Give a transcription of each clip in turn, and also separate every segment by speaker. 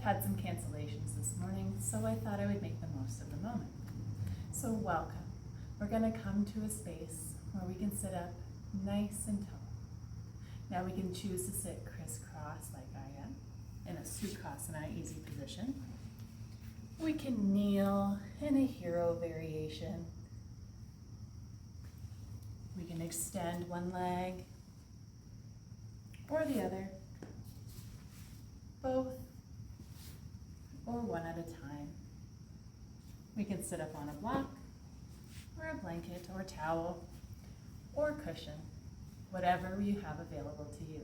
Speaker 1: had some cancellations this morning, so I thought I would make the most of the moment. So welcome. We're going to come to a space where we can sit up nice and tall. Now we can choose to sit crisscross like I am, in a Sukhasana, easy position. We can kneel in a hero variation. We can extend one leg or the other, both, or one at a time. We can sit up on a block, or a blanket, or towel, or cushion, whatever you have available to you.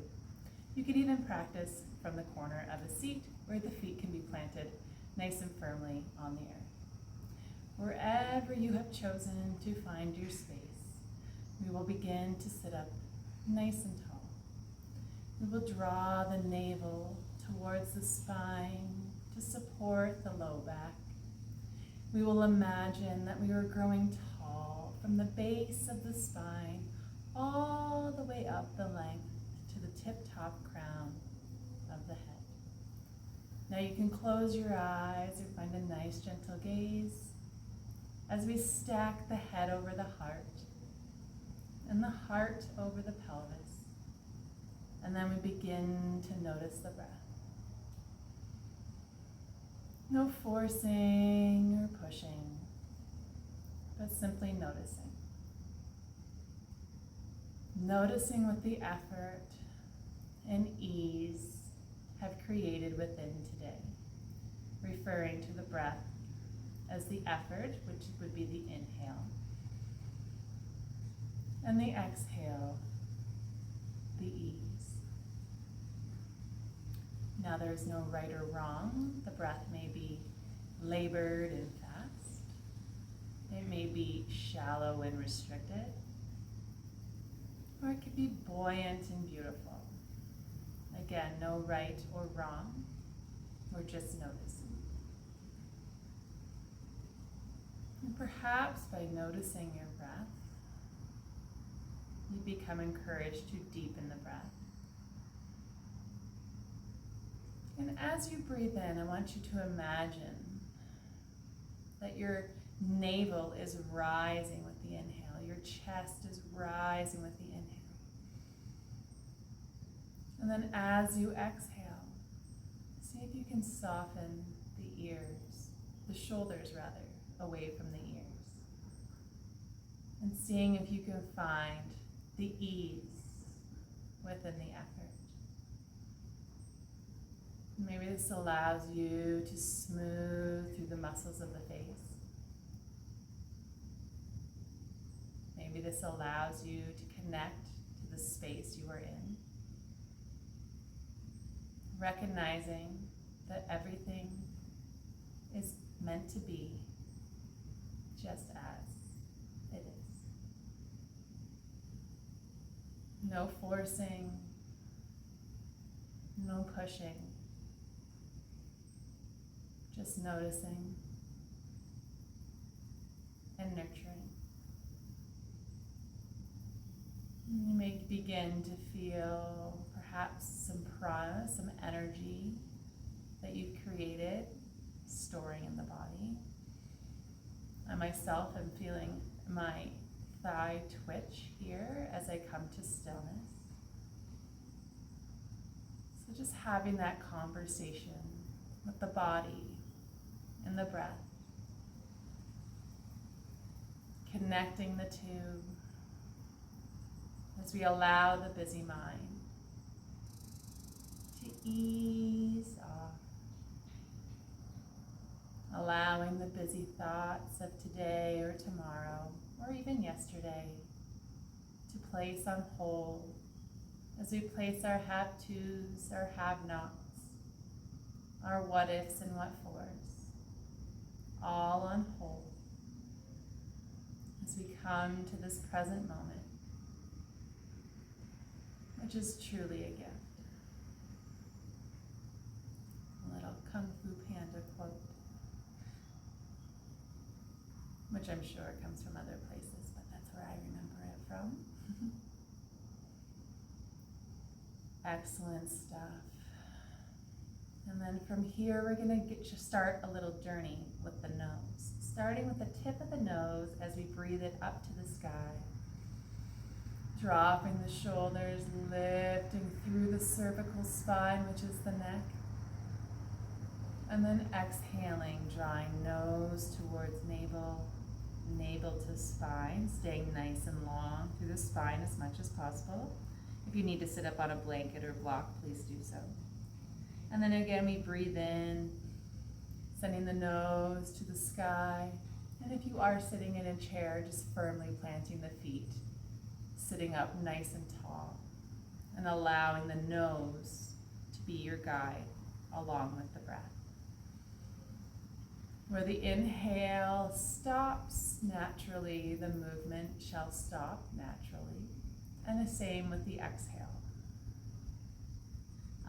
Speaker 1: You could even practice from the corner of a seat where the feet can be planted nice and firmly on the earth. Wherever you have chosen to find your space, we will begin to sit up nice and tall. We will draw the navel towards the spine to support the low back. We will imagine that we are growing tall from the base of the spine all the way up the length to the tip-top crown of the head. Now you can close your eyes or find a nice gentle gaze as we stack the head over the heart and the heart over the pelvis. And then we begin to notice the breath. No forcing or pushing, but simply noticing. Noticing what the effort and ease have created within today, referring to the breath as the effort, which would be the inhale, and the exhale, the ease. Now there is no right or wrong. The breath may be labored and fast. It may be shallow and restricted. Or it could be buoyant and beautiful. Again, no right or wrong. We're just noticing. And perhaps by noticing your breath, you become encouraged to deepen the breath. And as you breathe in, I want you to imagine that your navel is rising with the inhale. Your chest is rising with the inhale. And then as you exhale, see if you can soften the ears, the shoulders rather, away from the ears. And seeing if you can find the ease within the effort. Maybe this allows you to smooth through the muscles of the face. Maybe this allows you to connect to the space you are in. Recognizing that everything is meant to be just as it is. No forcing, no pushing. Just noticing and nurturing. You may begin to feel perhaps some prana, some energy that you've created, storing in the body. I myself am feeling my thigh twitch here as I come to stillness. So just having that conversation with the body and the breath, connecting the two as we allow the busy mind to ease off, allowing the busy thoughts of today or tomorrow or even yesterday to place on hold as we place our have-tos, our have-nots, our what-ifs and what-fors, all on hold as we come to this present moment, which is truly a gift. A little Kung Fu Panda quote, which I'm sure comes from other places, but that's where I remember it from. Excellent stuff. And then from here, we're gonna start a little journey with the nose. Starting with the tip of the nose as we breathe it up to the sky. Dropping the shoulders, lifting through the cervical spine, which is the neck. And then exhaling, drawing nose towards navel, navel to spine, staying nice and long through the spine as much as possible. If you need to sit up on a blanket or block, please do so. And then again, we breathe in, sending the nose to the sky. And if you are sitting in a chair, just firmly planting the feet, sitting up nice and tall, and allowing the nose to be your guide along with the breath. Where the inhale stops naturally, the movement shall stop naturally. And the same with the exhale.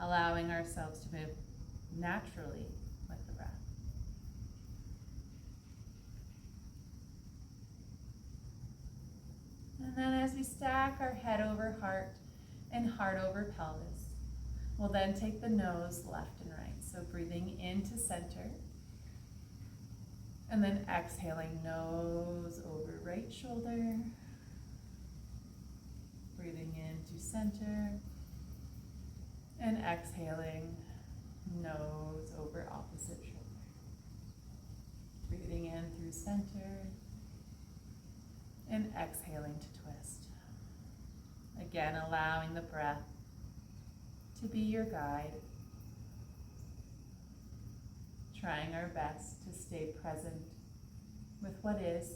Speaker 1: Allowing ourselves to move naturally with the breath. And then as we stack our head over heart and heart over pelvis, we'll then take the nose left and right. So breathing into center. And then exhaling, nose over right shoulder. Breathing into center. And exhaling, nose over opposite shoulder. Breathing in through center. And exhaling to twist. Again, allowing the breath to be your guide. Trying our best to stay present with what is.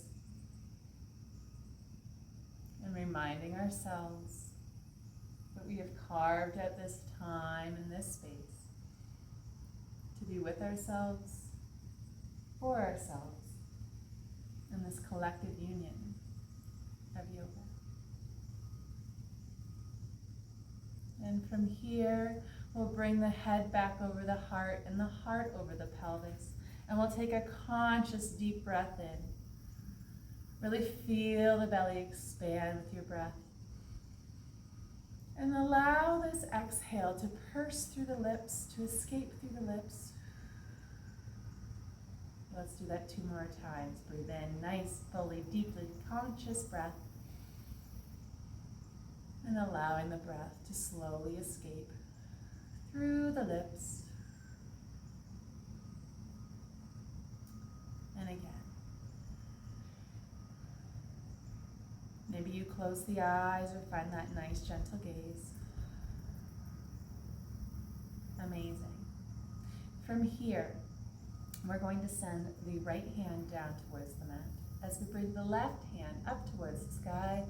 Speaker 1: And reminding ourselves that we have carved out this time and this space to be with ourselves, for ourselves, in this collective union of yoga. And from here, we'll bring the head back over the heart and the heart over the pelvis. And we'll take a conscious deep breath in. Really feel the belly expand with your breath. And allow this exhale to purse through the lips, to escape through the lips. Let's do that 2 more times. Breathe in, nice, fully, deeply conscious breath. And allowing the breath to slowly escape through the lips. And again. Maybe you close the eyes or find that nice gentle gaze. Amazing. From here, we're going to send the right hand down towards the mat as we bring the left hand up towards the sky.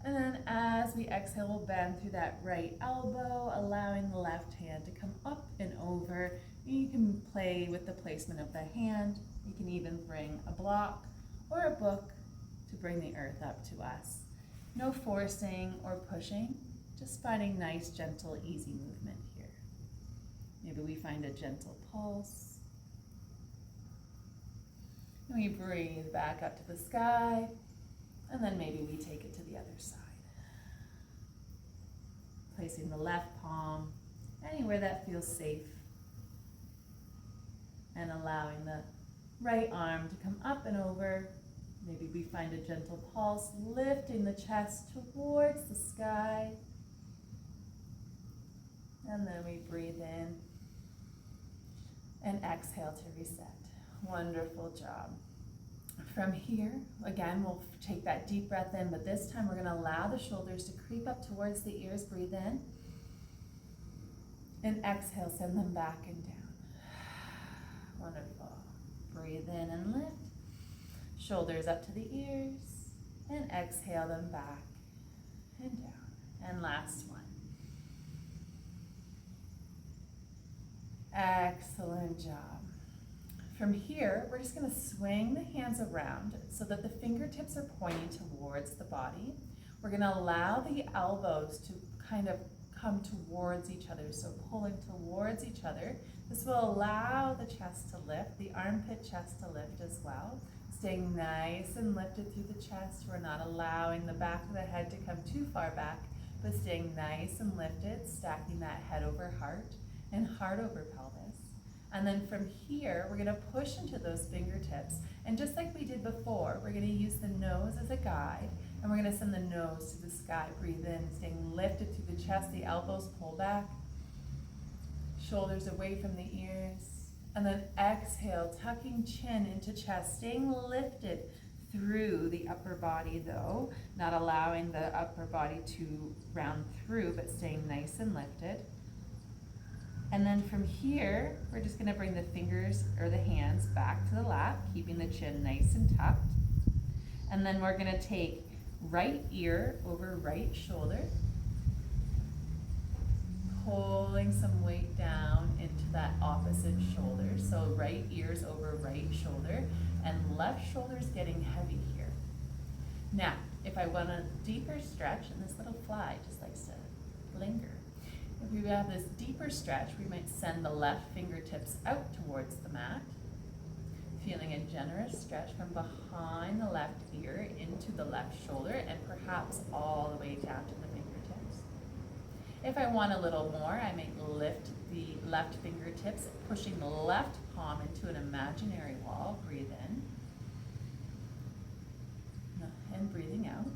Speaker 1: And then as we exhale, we'll bend through that right elbow, allowing the left hand to come up and over. You can play with the placement of the hand. You can even bring a block or a book to bring the earth up to us. No forcing or pushing, just finding nice, gentle, easy movement here. Maybe we find a gentle pulse. And we breathe back up to the sky, and then maybe we take it to the other side. Placing the left palm anywhere that feels safe, and allowing the right arm to come up and over. Maybe we find a gentle pulse, lifting the chest towards the sky. And then we breathe in and exhale to reset. Wonderful job. From here, again, we'll take that deep breath in, but this time we're going to allow the shoulders to creep up towards the ears. Breathe in. And exhale, send them back and down. Wonderful. Breathe in and lift. Shoulders up to the ears. And exhale them back and down. And last one. Excellent job. From here, we're just going to swing the hands around so that the fingertips are pointing towards the body. We're going to allow the elbows to kind of come towards each other, so pulling towards each other. This will allow the chest to lift, the armpit chest to lift as well. Staying nice and lifted through the chest. We're not allowing the back of the head to come too far back, but staying nice and lifted, stacking that head over heart. and heart over pelvis. And then from here, we're gonna push into those fingertips. And just like we did before, we're gonna use the nose as a guide, and we're gonna send the nose to the sky. Breathe in, staying lifted through the chest, the elbows pull back, shoulders away from the ears. And then exhale, tucking chin into chest, staying lifted through the upper body though, not allowing the upper body to round through, but staying nice and lifted. And then from here, we're just gonna bring the fingers or the hands back to the lap, keeping the chin nice and tucked. And then we're gonna take right ear over right shoulder, pulling some weight down into that opposite shoulder. So right ears over right shoulder, and left shoulder's getting heavy here. Now, if I want a deeper stretch, and this little fly just likes to linger, if we have this deeper stretch, we might send the left fingertips out towards the mat, feeling a generous stretch from behind the left ear into the left shoulder, and perhaps all the way down to the fingertips. If I want a little more, I might lift the left fingertips, pushing the left palm into an imaginary wall. Breathe in. And breathing out.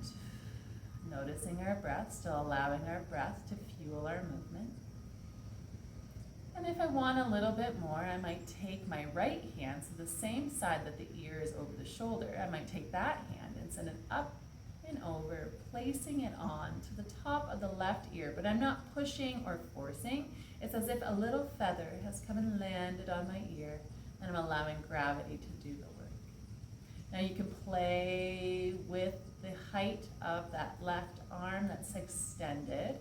Speaker 1: Noticing our breath, still allowing our breath to fuel our movement. And if I want a little bit more, I might take my right hand, so the same side that the ear is over the shoulder, I might take that hand and send it up and over, placing it on to the top of the left ear, but I'm not pushing or forcing. It's as if a little feather has come and landed on my ear, and I'm allowing gravity to do the work. Now you can play with the height of that left arm that's extended,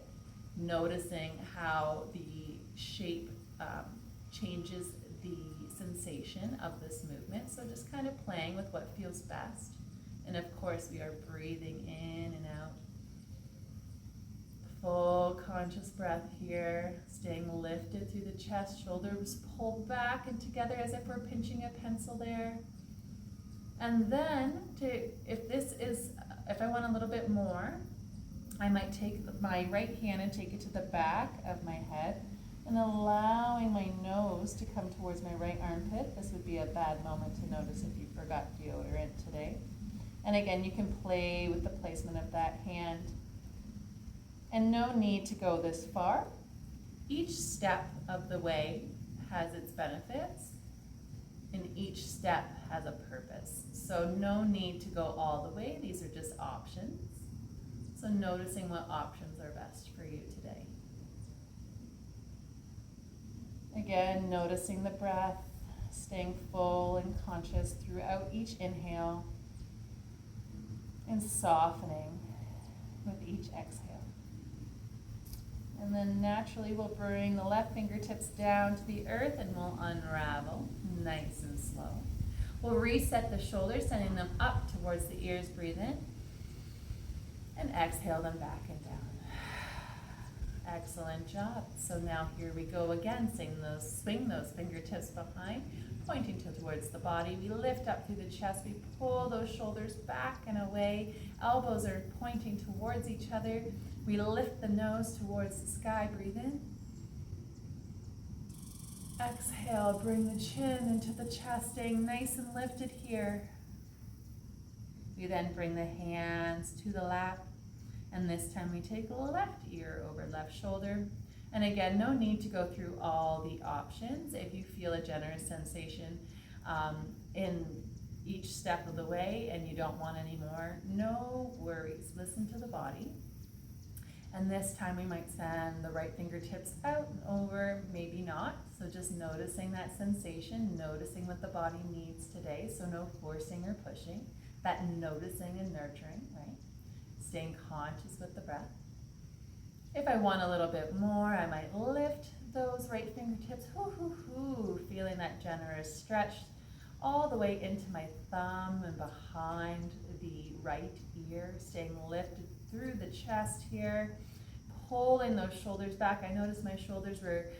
Speaker 1: noticing how the shape changes the sensation of this movement. So just kind of playing with what feels best. And of course, we are breathing in and out. Full conscious breath here, staying lifted through the chest, shoulders pulled back and together as if we're pinching a pencil there. And then, if I want a little bit more, I might take my right hand and take it to the back of my head, and allowing my nose to come towards my right armpit. This would be a bad moment to notice if you forgot deodorant today. And again, you can play with the placement of that hand. And no need to go this far. Each step of the way has its benefits, and each step has a purpose. So no need to go all the way. These are just options. So noticing what options are best for you today. Again, noticing the breath, staying full and conscious throughout each inhale, and softening with each exhale. And then naturally we'll bring the left fingertips down to the earth, and we'll unravel nice and slow. We'll reset the shoulders, sending them up towards the ears. Breathe in. And exhale them back and down. Excellent job. So now here we go again. Swing those fingertips behind, pointing towards the body. We lift up through the chest. We pull those shoulders back and away. Elbows are pointing towards each other. We lift the nose towards the sky. Breathe in. Exhale, bring the chin into the chest, staying nice and lifted here. We then bring the hands to the lap, and this time we take left ear over left shoulder. And again, no need to go through all the options. If you feel a generous sensation in each step of the way and you don't want any more, no worries. Listen to the body. And this time we might send the right fingertips out and over, maybe not. So just noticing that sensation, noticing what the body needs today. So no forcing or pushing, that noticing and nurturing, right? Staying conscious with the breath. If I want a little bit more, I might lift those right fingertips, feeling that generous stretch all the way into my thumb and behind the right ear, staying lifted through the chest here, pulling those shoulders back. I noticed my shoulders were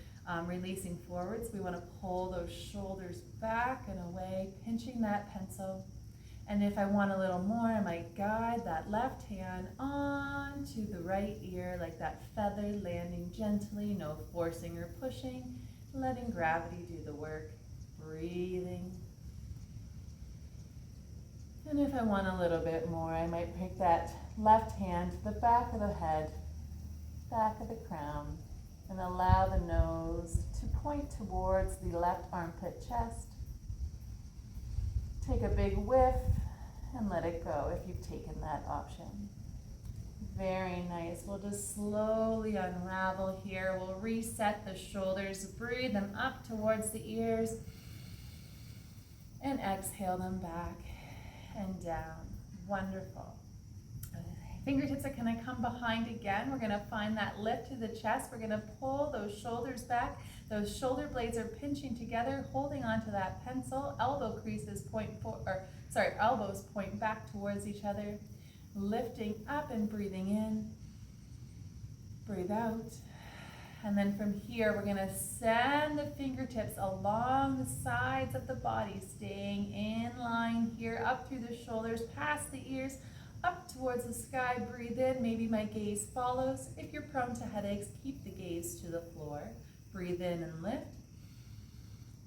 Speaker 1: releasing forwards. We want to pull those shoulders back and away, pinching that pencil. And if I want a little more, I might guide that left hand onto the right ear like that feather, landing gently, no forcing or pushing, letting gravity do the work, breathing. And if I want a little bit more, I might take that left hand to the back of the head, back of the crown, and allow the nose to point towards the left armpit chest. Take a big whiff and let it go if you've taken that option. Very nice. We'll just slowly unravel here. We'll reset the shoulders, breathe them up towards the ears, and exhale them back and down. Wonderful. Fingertips are going to come behind again. We're going to find that lift to the chest. We're going to pull those shoulders back. Those shoulder blades are pinching together, holding onto that pencil. Elbow creases elbows point back towards each other. Lifting up and breathing in. Breathe out. And then from here, we're going to send the fingertips along the sides of the body, staying in line here, up through the shoulders, past the ears, up towards the sky. Breathe in. Maybe my gaze follows. If you're prone to headaches, keep the gaze to the floor. Breathe in and lift.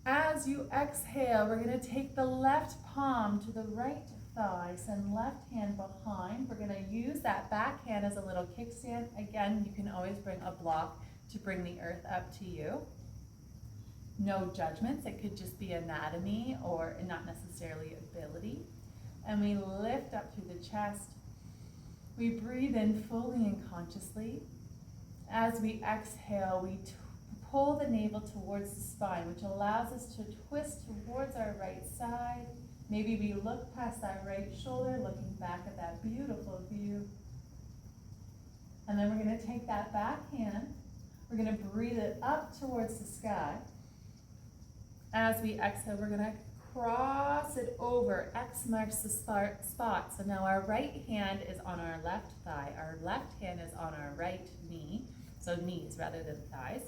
Speaker 1: As you exhale, we're going to take the left palm to the right thigh, send left hand behind. We're going to use that back hand as a little kickstand. Again, you can always bring a block to bring the earth up to you. No judgments. It could just be anatomy or not necessarily ability. And we lift up through the chest. We breathe in fully and consciously. As we exhale, we pull the navel towards the spine, which allows us to twist towards our right side. Maybe we look past that right shoulder, looking back at that beautiful view. And then we're going to take that back hand. We're going to breathe it up towards the sky. As we exhale, we're going to cross it over. X marks the spot. So now our right hand is on our left thigh. Our left hand is on our right knee. So knees rather than thighs.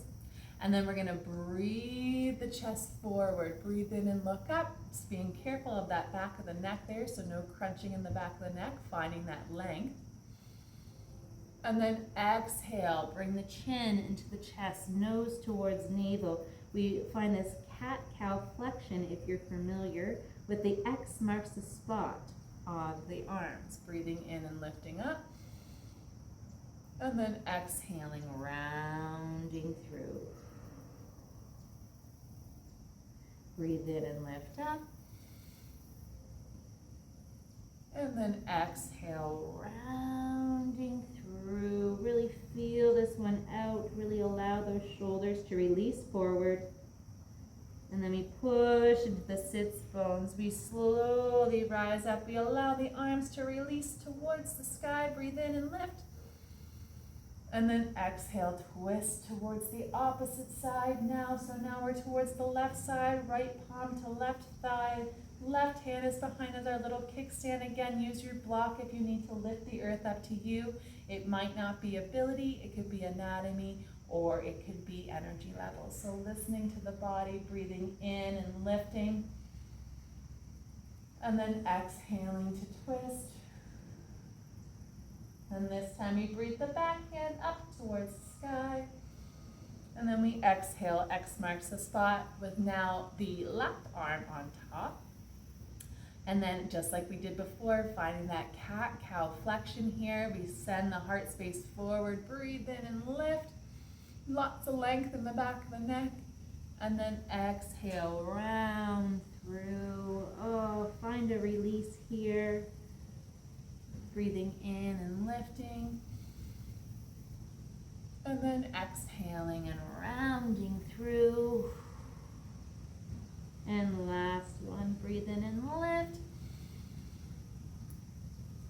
Speaker 1: And then we're going to breathe the chest forward. Breathe in and look up. Just being careful of that back of the neck there, so no crunching in the back of the neck, finding that length. And then exhale. Bring the chin into the chest, nose towards navel. We find this cat-cow flexion, if you're familiar, with the X marks the spot on the arms. Breathing in and lifting up. And then exhaling, rounding through. Breathe in and lift up. And then exhale, rounding through. Really feel this one out. Really allow those shoulders to release forward. And then we push into the sits bones. We slowly rise up. We allow the arms to release towards the sky. Breathe in and lift. And then exhale, twist towards the opposite side now. So now we're towards the left side, right palm to left thigh. Left hand is behind us, our little kickstand. Again, use your block if you need to lift the earth up to you. It might not be ability, it could be anatomy, or it could be energy levels. So listening to the body, breathing in and lifting. And then exhaling to twist. And this time we breathe the back hand up towards the sky. And then we exhale, X marks the spot with now the left arm on top. And then just like we did before, finding that cat-cow flexion here, we send the heart space forward, breathe in and lift. Lots of length in the back of the neck. And then exhale, round through. Oh, find a release here. Breathing in and lifting. And then exhaling and rounding through. And last one, breathe in and lift.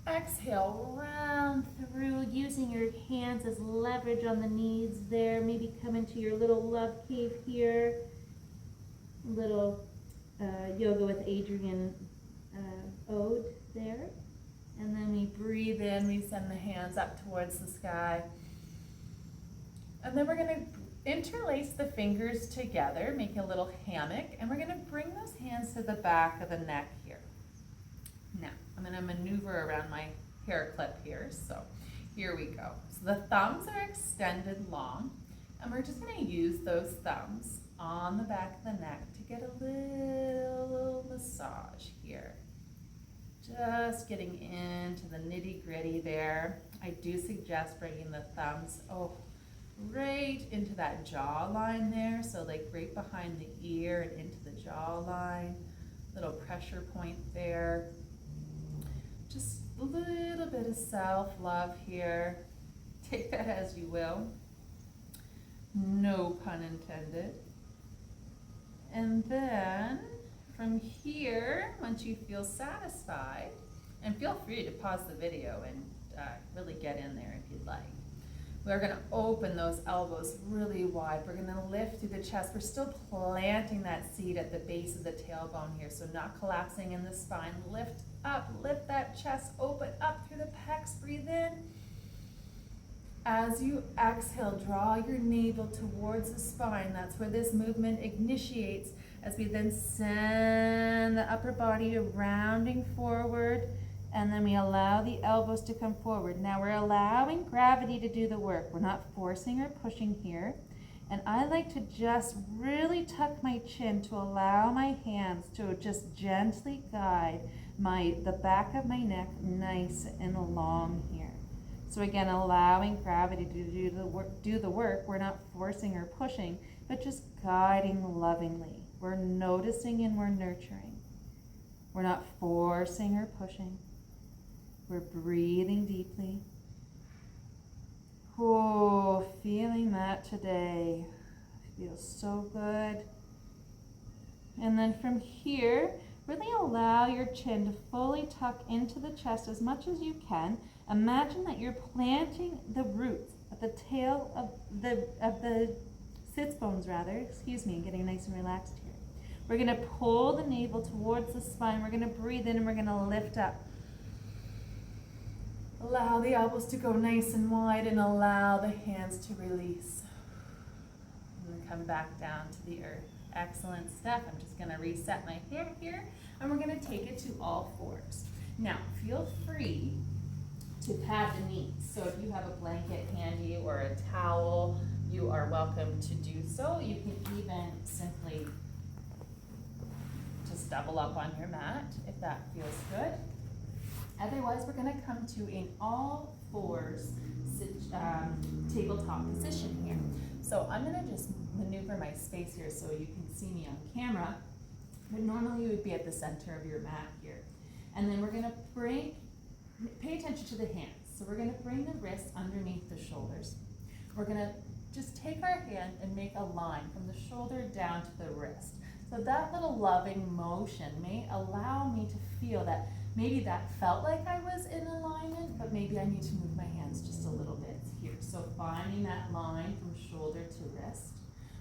Speaker 1: Exhale, round through, using your hands as leverage on the knees there. Maybe come into your little love cave here. Little yoga with Adrian ode there. And then we breathe in, we send the hands up towards the sky. And then we're going to interlace the fingers together, make a little hammock, and we're going to bring those hands to the back of the neck here. Now, I'm gonna maneuver around my hair clip here, so here we go. So the thumbs are extended long, and we're just gonna use those thumbs on the back of the neck to get a little massage here. Just getting into the nitty-gritty there. I do suggest bringing the thumbs, right into that jawline there, so like right behind the ear and into the jawline. Little pressure point there. Just a little bit of self-love here. Take that as you will. No pun intended. And then from here, once you feel satisfied, and feel free to pause the video and really get in there if you'd like. We're gonna open those elbows really wide. We're gonna lift through the chest. We're still planting that seat at the base of the tailbone here, so not collapsing in the spine. Lift up, lift that chest, open up through the pecs, breathe in. As you exhale, draw your navel towards the spine. That's where this movement initiates, as we then send the upper body rounding forward, and then we allow the elbows to come forward. Now we're allowing gravity to do the work. We're not forcing or pushing here. And I like to just really tuck my chin to allow my hands to just gently guide the back of my neck nice and long here. So again, allowing gravity to do the work. We're not forcing or pushing, but just guiding lovingly. We're noticing and we're nurturing. We're not forcing or pushing. We're breathing deeply. Oh, feeling that today. Feels so good. And then from here, really allow your chin to fully tuck into the chest as much as you can. Imagine that you're planting the roots at the tail of the sits bones getting nice and relaxed here. We're gonna pull the navel towards the spine. We're gonna breathe in and we're gonna lift up. Allow the elbows to go nice and wide and allow the hands to release. And then come back down to the earth. Excellent stuff. I'm just gonna reset my hair here and we're gonna take it to all fours. Now, feel free to pad the knees. So if you have a blanket handy or a towel, you are welcome to do so. You can even simply just double up on your mat if that feels good. Otherwise, we're going to come to an all fours tabletop position here. So I'm going to just maneuver my space here so you can see me on camera. But normally you would be at the center of your mat here. And then we're going to pay attention to the hands. So we're going to bring the wrists underneath the shoulders. We're going to just take our hand and make a line from the shoulder down to the wrist. So that little loving motion may allow me to feel that maybe that felt like I was in alignment, but maybe I need to move my hands just a little bit here. So finding that line from shoulder to wrist.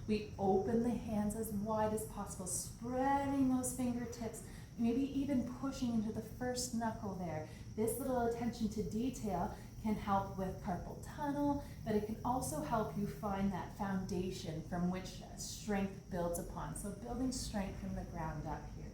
Speaker 1: We open the hands as wide as possible, spreading those fingertips, maybe even pushing into the first knuckle there. This little attention to detail can help with carpal tunnel, but it can also help you find that foundation from which strength builds upon. So building strength from the ground up here.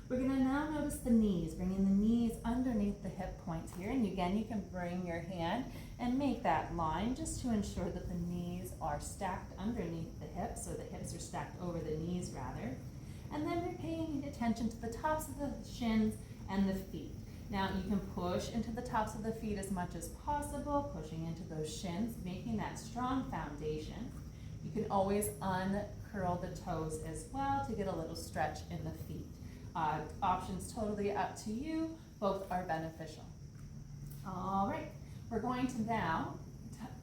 Speaker 1: We're going to now notice the knees, bringing the knees underneath the hip points here. And again, you can bring your hand and make that line just to ensure that the knees are stacked underneath the hips, so the hips are stacked over the knees rather. And then we're paying attention to the tops of the shins and the feet. Now you can push into the tops of the feet as much as possible, pushing into those shins, making that strong foundation. You can always uncurl the toes as well to get a little stretch in the feet. Options totally up to you. Both are beneficial. All right, we're going to now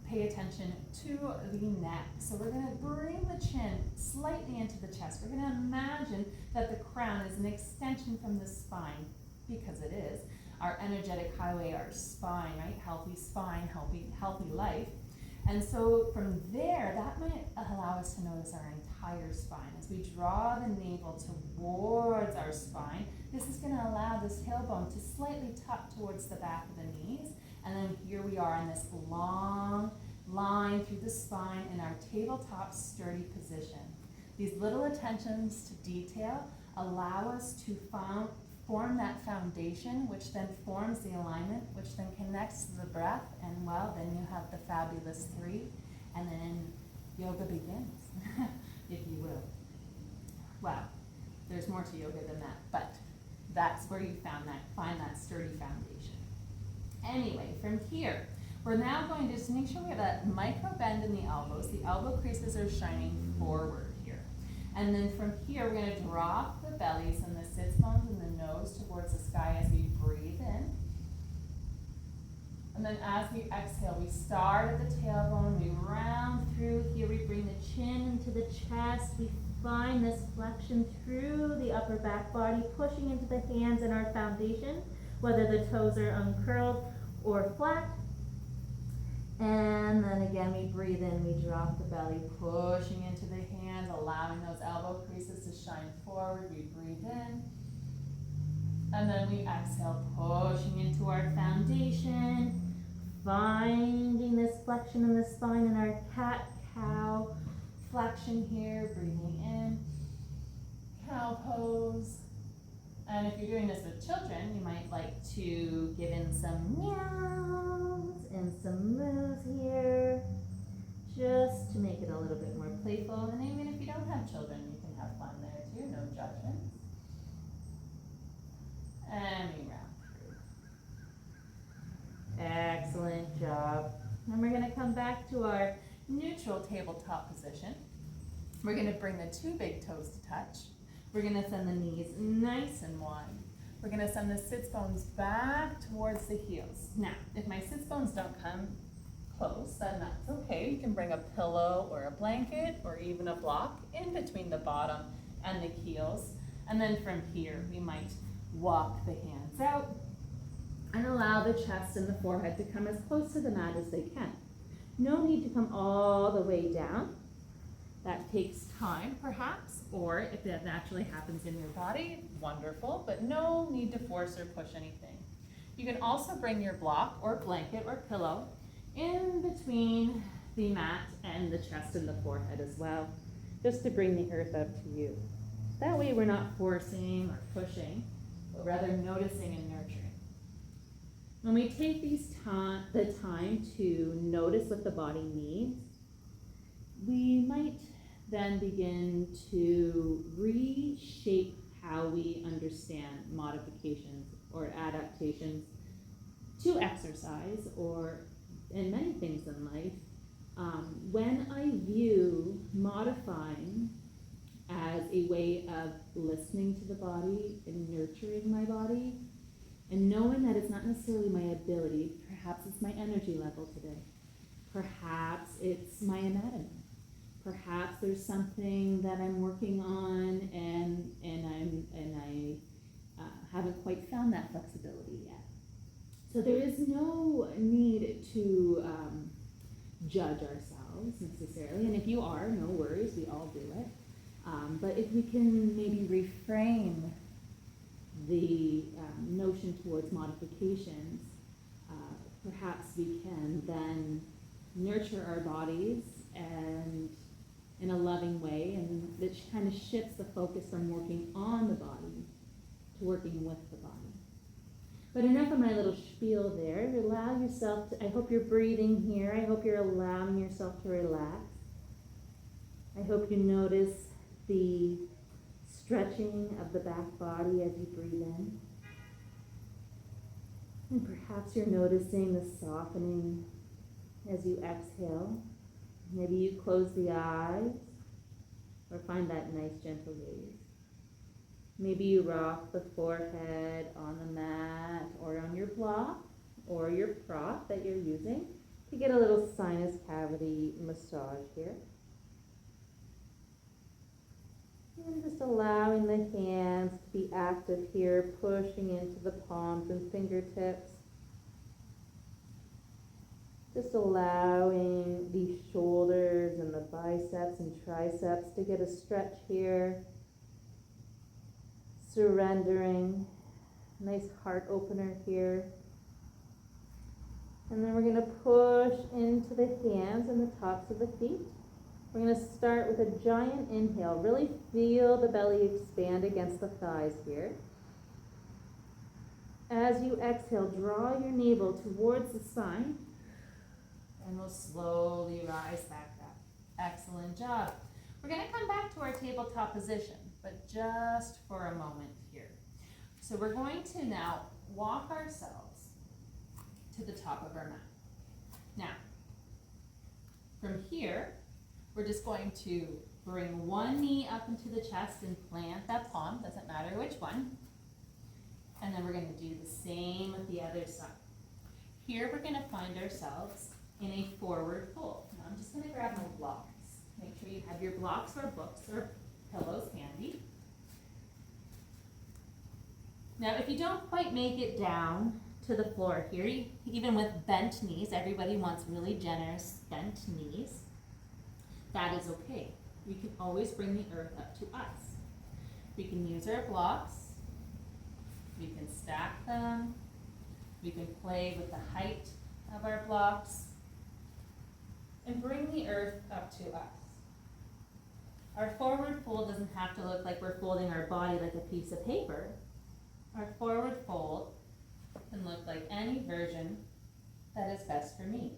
Speaker 1: pay attention to the neck. So we're going to bring the chin slightly into the chest. We're going to imagine that the crown is an extension from the spine, because it is. Our energetic highway, our spine, right? Healthy spine, healthy life. And so from there, that might allow us to notice our entire spine. As we draw the navel towards our spine, this is going to allow this tailbone to slightly tuck towards the back of the knees. And then here we are in this long line through the spine in our tabletop sturdy position. These little attentions to detail allow us to form that foundation, which then forms the alignment, which then connects to the breath, and well, then you have the fabulous three, and then yoga begins, if you will. Well, there's more to yoga than that, but that's where you find that sturdy foundation. Anyway, from here, we're now going to just make sure we have that micro bend in the elbows. The elbow creases are shining forward here. And then from here, we're going to drop the bellies and the sits bones and the nose towards the sky as we breathe in. And then as we exhale, we start at the tailbone, we round through here, we bring the chin into the chest, we find this flexion through the upper back body, pushing into the hands and our foundation, whether the toes are uncurled or flat. And then again, we breathe in, we drop the belly, pushing into the hands, allowing those elbow creases to shine forward. We breathe in. And then we exhale, pushing into our foundation, finding this flexion in the spine in our cat-cow flexion here, breathing in, cow pose. And if you're doing this with children, you might like to give in some meows and some moves here, just to make it a little bit more playful. And even if you don't have children, you can have fun there too, no judgment. And we round through. Excellent job. And we're going to come back to our neutral tabletop position. We're going to bring the two big toes to touch. We're going to send the knees nice and wide. We're going to send the sits bones back towards the heels. Now, if my sits bones don't come close, then that's okay. You can bring a pillow or a blanket or even a block in between the bottom and the heels. And then from here, we might walk the hands out and allow the chest and the forehead to come as close to the mat as they can. No need to come all the way down. That takes time, perhaps, or if that naturally happens in your body, wonderful, but no need to force or push anything. You can also bring your block or blanket or pillow in between the mat and the chest and the forehead as well, just to bring the earth up to you. That way we're not forcing or pushing, but rather noticing and nurturing. When we take the time to notice what the body needs, we might then begin to reshape how we understand modifications or adaptations to exercise or in many things in life. When I view modifying as a way of listening to the body and nurturing my body, and knowing that it's not necessarily my ability, perhaps it's my energy level today, perhaps it's my anatomy, perhaps there's something that I'm working on and I haven't quite found that flexibility yet. So there is no need to judge ourselves necessarily, and if you are, no worries, we all do it. But if we can maybe reframe the notion towards modifications, perhaps we can then nurture our bodies and in a loving way, and it kind of shifts the focus from working on the body to working with the body. But enough of my little spiel there. Allow yourself to, I hope you're breathing here. I hope you're allowing yourself to relax. I hope you notice the stretching of the back body as you breathe in. And perhaps you're noticing the softening as you exhale. Maybe you close the eyes or find that nice gentle gaze. Maybe you rock the forehead on the mat or on your block or your prop that you're using to get a little sinus cavity massage here. And just allowing the hands to be active here, pushing into the palms and fingertips. Just allowing the shoulders and the biceps and triceps to get a stretch here. Surrendering. Nice heart opener here. And then we're going to push into the hands and the tops of the feet. We're going to start with a giant inhale. Really feel the belly expand against the thighs here. As you exhale, draw your navel towards the spine, and we'll slowly rise back up. Excellent job. We're going to come back to our tabletop position, but just for a moment here. So we're going to now walk ourselves to the top of our mat. Now, from here, we're just going to bring one knee up into the chest and plant that palm, doesn't matter which one. And then we're going to do the same with the other side. Here we're going to find ourselves in a forward fold. Now I'm just going to grab my blocks. Make sure you have your blocks or books or pillows handy. Now if you don't quite make it down to the floor here, even with bent knees, everybody wants really generous bent knees. That is okay. We can always bring the earth up to us. We can use our blocks. We can stack them. We can play with the height of our blocks and bring the earth up to us. Our forward fold doesn't have to look like we're folding our body like a piece of paper. Our forward fold can look like any version that is best for me.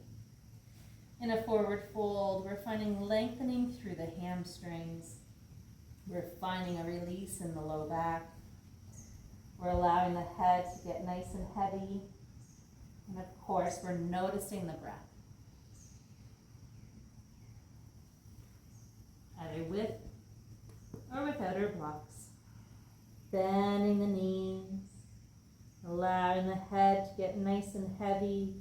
Speaker 1: In a forward fold, we're finding lengthening through the hamstrings. We're finding a release in the low back. We're allowing the head to get nice and heavy. And of course, we're noticing the breath. Either with or without our blocks. Bending the knees, allowing the head to get nice and heavy.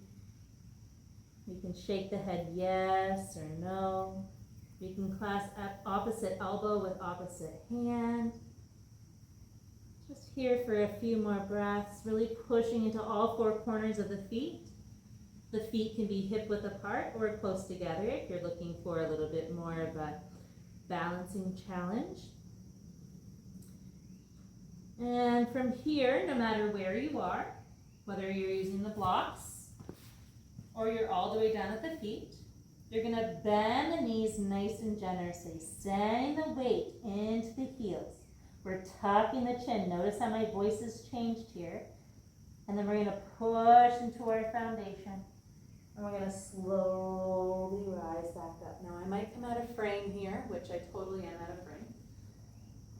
Speaker 1: You can shake the head yes or no. You can clasp up opposite elbow with opposite hand. Just here for a few more breaths, really pushing into all four corners of the feet. The feet can be hip width apart or close together if you're looking for a little bit more of a balancing challenge. And from here, no matter where you are, whether you're using the blocks or you're all the way down at the feet, you're going to bend the knees nice and generously, sending the weight into the heels. We're tucking the chin. Notice how my voice has changed here. And then we're going to push into our foundation. And we're going to slowly rise back up. Now I might come out of frame here, which I totally am out of frame.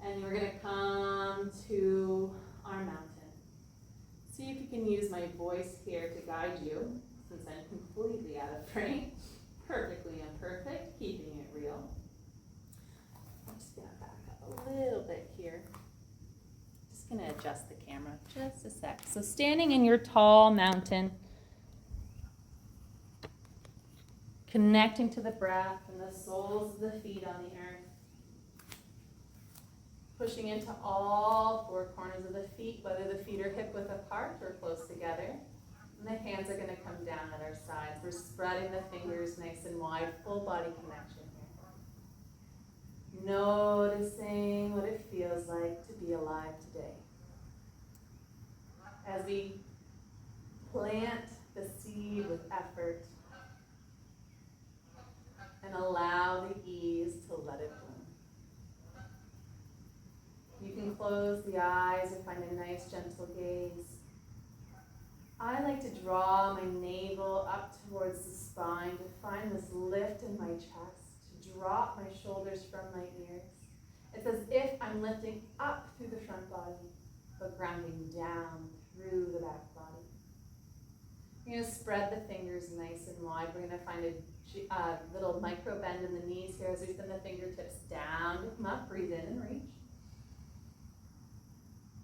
Speaker 1: And we're going to come to our mountain. See if you can use my voice here to guide you, since I'm completely out of frame. Perfectly imperfect, keeping it real. I'm just going to back up a little bit here. Just going to adjust the camera just a sec. So standing in your tall mountain, connecting to the breath and the soles of the feet on the earth. Pushing into all four corners of the feet, whether the feet are hip width apart or close together. And the hands are going to come down at our sides. We're spreading the fingers nice and wide, full body connection here. Noticing what it feels like to be alive today. As we plant the seed with effort and allow the ease to let it bloom. You can close the eyes or find a nice gentle gaze. I like to draw my navel up towards the spine to find this lift in my chest, to drop my shoulders from my ears. It's as if I'm lifting up through the front body, but grounding down through the back body. You're going to spread the fingers nice and wide. We're going to find a little micro bend in the knees here as we send the fingertips down to come up. Breathe in and reach.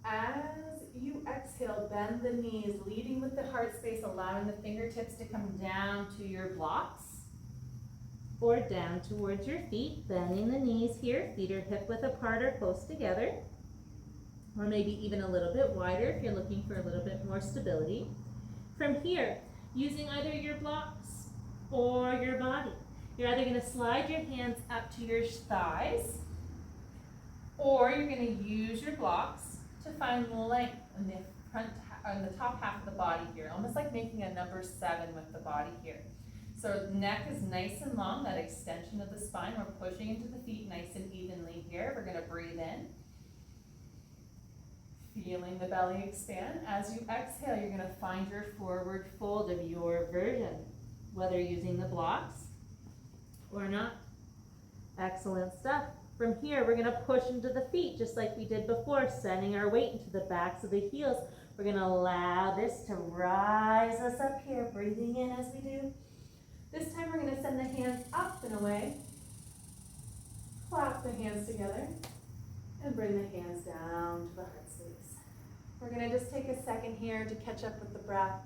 Speaker 1: As you exhale, bend the knees, leading with the heart space, allowing the fingertips to come down to your blocks or down towards your feet, bending the knees here. Feet are hip width apart or close together, or maybe even a little bit wider if you're looking for a little bit more stability. From here, using either your blocks or your body, you're either going to slide your hands up to your thighs, or you're going to use your blocks to find length in the front, on the top half of the body here, almost like making a number 7 with the body here. So neck is nice and long, that extension of the spine. We're pushing into the feet nice and evenly here. We're going to breathe in. Feeling the belly expand. As you exhale, you're going to find your forward fold of your version, whether using the blocks or not. Excellent stuff. From here, we're going to push into the feet just like we did before, sending our weight into the backs of the heels. We're going to allow this to rise us up here, breathing in as we do. This time, we're going to send the hands up and away. Clap the hands together and bring the hands down to the heart space. We're going to just take a second here to catch up with the breath,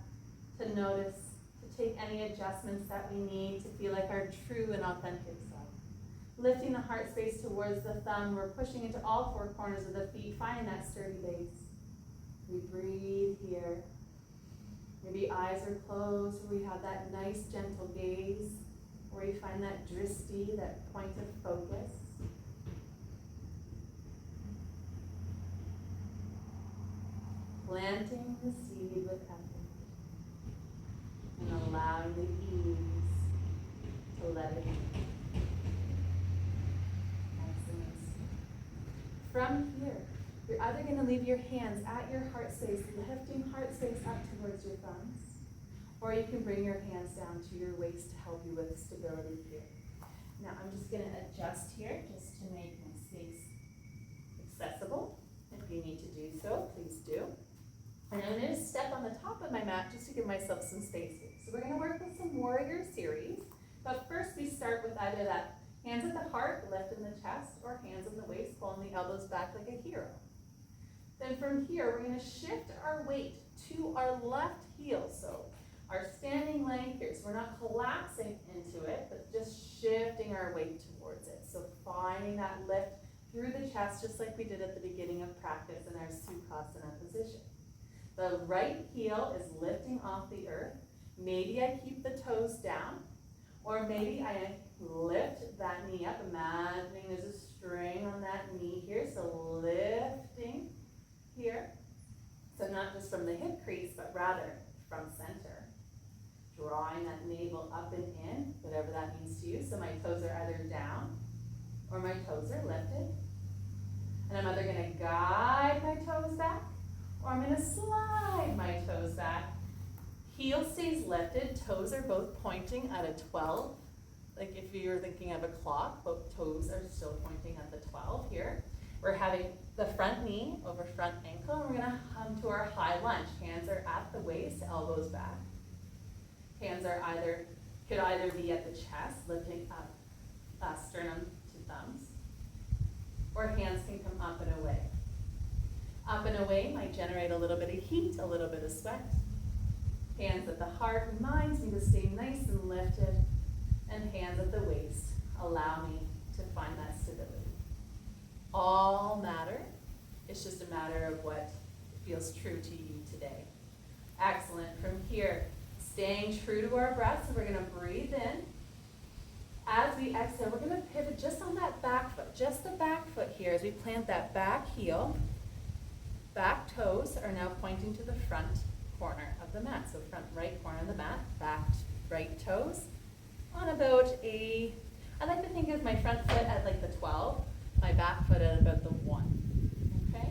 Speaker 1: to notice, to take any adjustments that we need to feel like our true and authentic self. Lifting the heart space towards the thumb, we're pushing into all four corners of the feet, finding that sturdy base. We breathe here. Maybe eyes are closed, or we have that nice gentle gaze, or you find that drishti, that point of focus. Planting the seed with effort and allowing the ease to let it in. From here, you're either going to leave your hands at your heart space, lifting heart space up towards your thumbs, or you can bring your hands down to your waist to help you with stability here. Now I'm just going to adjust here just to make my space accessible. If you need to do so, please do. And I'm going to step on the top of my mat just to give myself some space here. So we're going to work with some warrior series, but first we start with either that hands at the heart, lift in the chest, or hands on the waist, pulling the elbows back like a hero. Then from here, we're going to shift our weight to our left heel. So our standing leg here. So we're not collapsing into it, but just shifting our weight towards it. So finding that lift through the chest, just like we did at the beginning of practice in our Sukhasana position. The right heel is lifting off the earth. Maybe I keep the toes down, or maybe I lift that knee up, imagining there's a string on that knee here, so lifting here. So not just from the hip crease, but rather from center. Drawing that navel up and in, whatever that means to you. So my toes are either down or my toes are lifted. And I'm either going to guide my toes back or I'm going to slide my toes back. Heel stays lifted, toes are both pointing at a 12. Like if you're thinking of a clock, both toes are still pointing at the 12 here. We're having the front knee over front ankle, and we're going to come to our high lunge. Hands are at the waist, elbows back. Hands are could either be at the chest, lifting up sternum to thumbs, or hands can come up and away. Up and away might generate a little bit of heat, a little bit of sweat. Hands at the heart reminds me to stay nice and lifted, and hands at the waist allow me to find that stability. All matter. It's just a matter of what feels true to you today. Excellent. From here, staying true to our breath, so we're going to breathe in. As we exhale, we're going to pivot just on that back foot, just the back foot here as we plant that back heel. Back toes are now pointing to the front corner of the mat. So front right corner of the mat, back right toes on about I like to think of my front foot at like the 12, my back foot at about the 1, okay?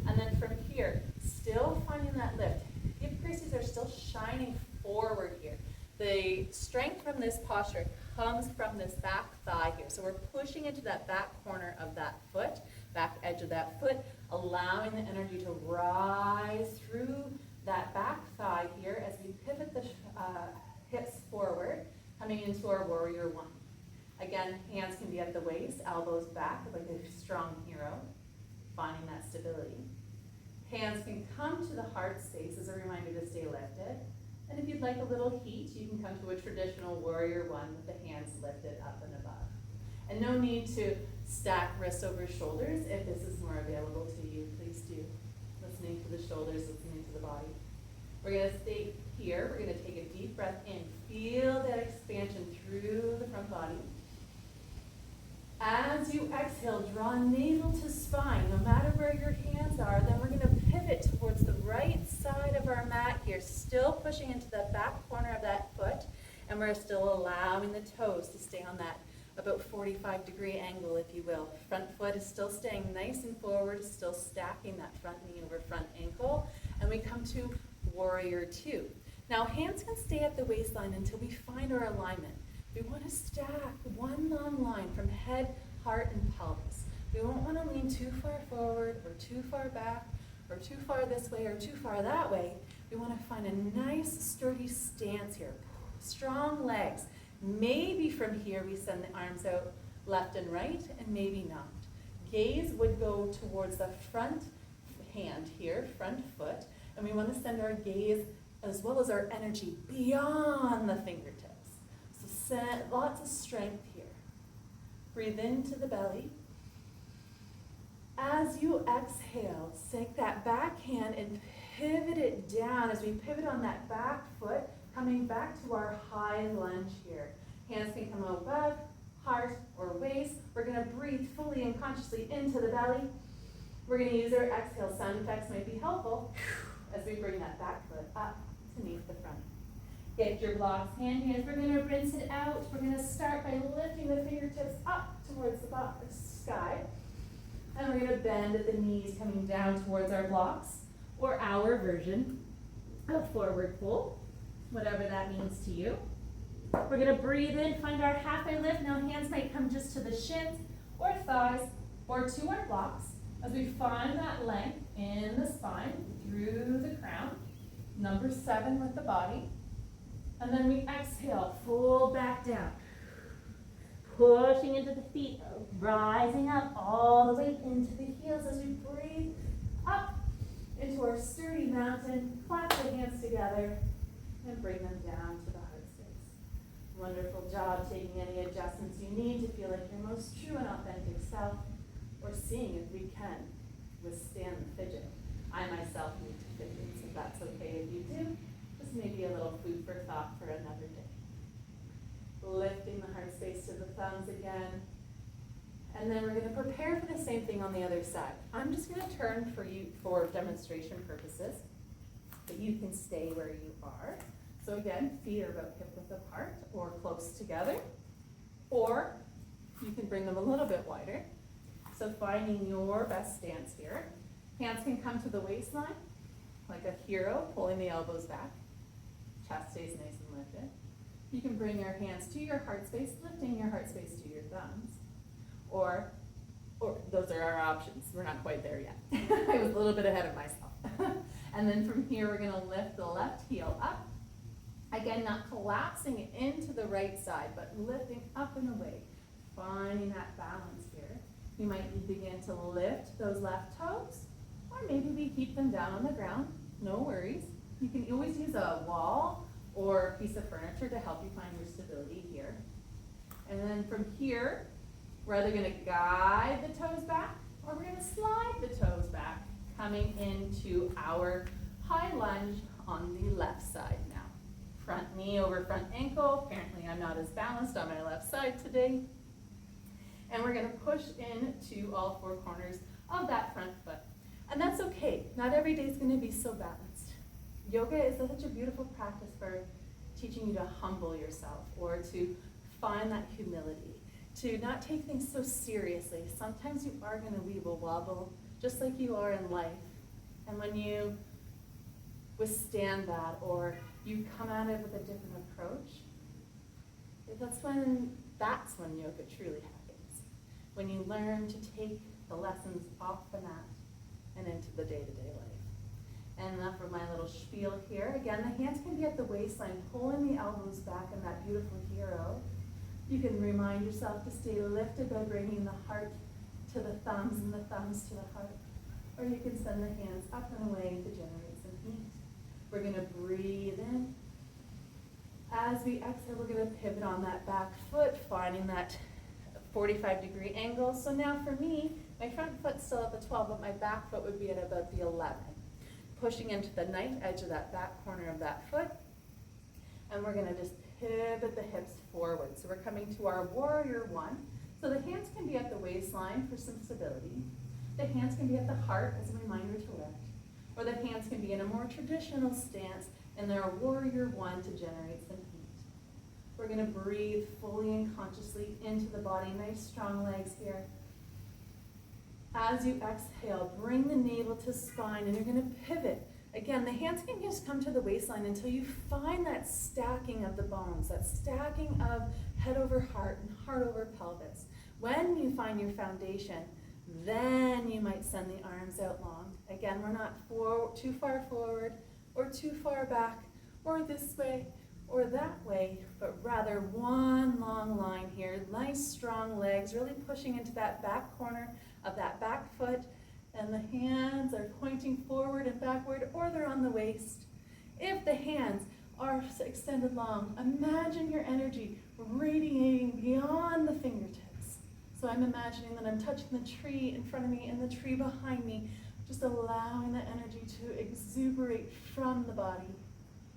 Speaker 1: And then from here, still finding that lift. Hip creases are still shining forward here. The strength from this posture comes from this back thigh here. So we're pushing into that back corner of that foot, back edge of that foot, allowing the energy to rise through that back thigh here as we pivot the hips forward, coming into our warrior one. Again, hands can be at the waist, elbows back like a strong hero, finding that stability. Hands can come to the heart space as a reminder to stay lifted. And if you'd like a little heat, you can come to a traditional warrior one with the hands lifted up and above. And no need to stack wrists over shoulders. If this is more available to you, please do. Listening to the shoulders, listening to the body. We're going to stay here. We're going to take a deep breath in. Feel that expansion through the front body. As you exhale, draw navel to spine. No matter where your hands are, then we're going to pivot towards the right side of our mat here, still pushing into the back corner of that foot, and we're still allowing the toes to stay on that about 45-degree angle, if you will. Front foot is still staying nice and forward, still stacking that front knee over front ankle. And we come to warrior two. Now hands can stay at the waistline until we find our alignment. We want to stack one long line from head, heart, and pelvis. We won't want to lean too far forward or too far back or too far this way or too far that way. We want to find a nice sturdy stance here. Strong legs. Maybe from here we send the arms out left and right, and maybe not. Gaze would go towards the front hand here, front foot, and we want to send our gaze as well as our energy beyond the fingertips. So send lots of strength here. Breathe into the belly. As you exhale, sink that back hand and pivot it down as we pivot on that back foot, coming back to our high lunge here. Hands can come above, heart or waist. We're going to breathe fully and consciously into the belly. We're going to use our exhale. Sound effects might be helpful as we bring that back foot up to meet the front. Get your blocks handy as we're going to rinse it out. We're going to start by lifting the fingertips up towards the sky. And we're going to bend at the knees, coming down towards our blocks, or our version of forward fold, whatever that means to you. We're going to breathe in, find our halfway lift. Now hands might come just to the shins or thighs or to our blocks as we find that length in the spine through the crown. Number 7 with the body. And then we exhale, fold back down. Pushing into the feet, rising up all the way into the heels as we breathe up into our sturdy mountain. Clasp the hands together and bring them down to the heart space. Wonderful job taking any adjustments you need to feel like your most true and authentic self, or seeing if we can withstand the fidget. I myself need to fidget, so that's okay if you do. This may be a little food for thought for another day. Lifting the heart space to the thumbs again. And then we're going to prepare for the same thing on the other side. I'm just going to turn for you for demonstration purposes, but you can stay where you are. So again, feet are about hip width apart or close together, or you can bring them a little bit wider. So finding your best stance here. Hands can come to the waistline, like a hero, pulling the elbows back. Chest stays nice and lifted. You can bring your hands to your heart space, lifting your heart space to your thumbs. Or those are our options. We're not quite there yet. I was a little bit ahead of myself. And then from here, we're going to lift the left heel up. Again, not collapsing into the right side, but lifting up and away. Finding that balance here. You might begin to lift those left toes, or maybe we keep them down on the ground. No worries. You can always use a wall or a piece of furniture to help you find your stability here. And then from here, we're either going to guide the toes back, or we're going to slide the toes back, coming into our high lunge on the left side now. Front knee over front ankle. Apparently I'm not as balanced on my left side today. And we're going to push into all 4 corners of that front foot. And that's okay. Not every day is going to be so balanced. Yoga is such a beautiful practice for teaching you to humble yourself, or to find that humility, to not take things so seriously. Sometimes you are going to weeble wobble, just like you are in life. And when you withstand that, or you come at it with a different approach, that's when yoga truly happens. When you learn to take the lessons off the mat and into the day-to-day life. And enough for my little spiel here. Again, the hands can be at the waistline, pulling the elbows back in that beautiful hero. You can remind yourself to stay lifted by bringing the heart to the thumbs and the thumbs to the heart. Or you can send the hands up and away to generate some heat. We're going to breathe in. As we exhale, we're going to pivot on that back foot, finding that 45-degree angle. So now for me, my front foot's still at the 12, but my back foot would be at about the 11. Pushing into the knife edge of that back corner of that foot. And we're going to just pivot the hips forward. So we're coming to our warrior one. So the hands can be at the waistline for some stability. The hands can be at the heart as a reminder to lift. Or the hands can be in a more traditional stance in their warrior one to generate some heat. We're going to breathe fully and consciously into the body. Nice strong legs here. As you exhale, bring the navel to spine, and you're going to pivot. Again, the hands can just come to the waistline until you find that stacking of the bones, that stacking of head over heart and heart over pelvis. When you find your foundation, then you might send the arms out long. Again, we're not too far forward or too far back or this way or that way, but rather one long line here. Nice strong legs, really pushing into that back corner of that back foot, and the hands are pointing forward and backward, or they're on the waist. If the hands are extended long, imagine your energy radiating beyond the fingertips. So I'm imagining that I'm touching the tree in front of me and the tree behind me, just allowing the energy to exuberate from the body.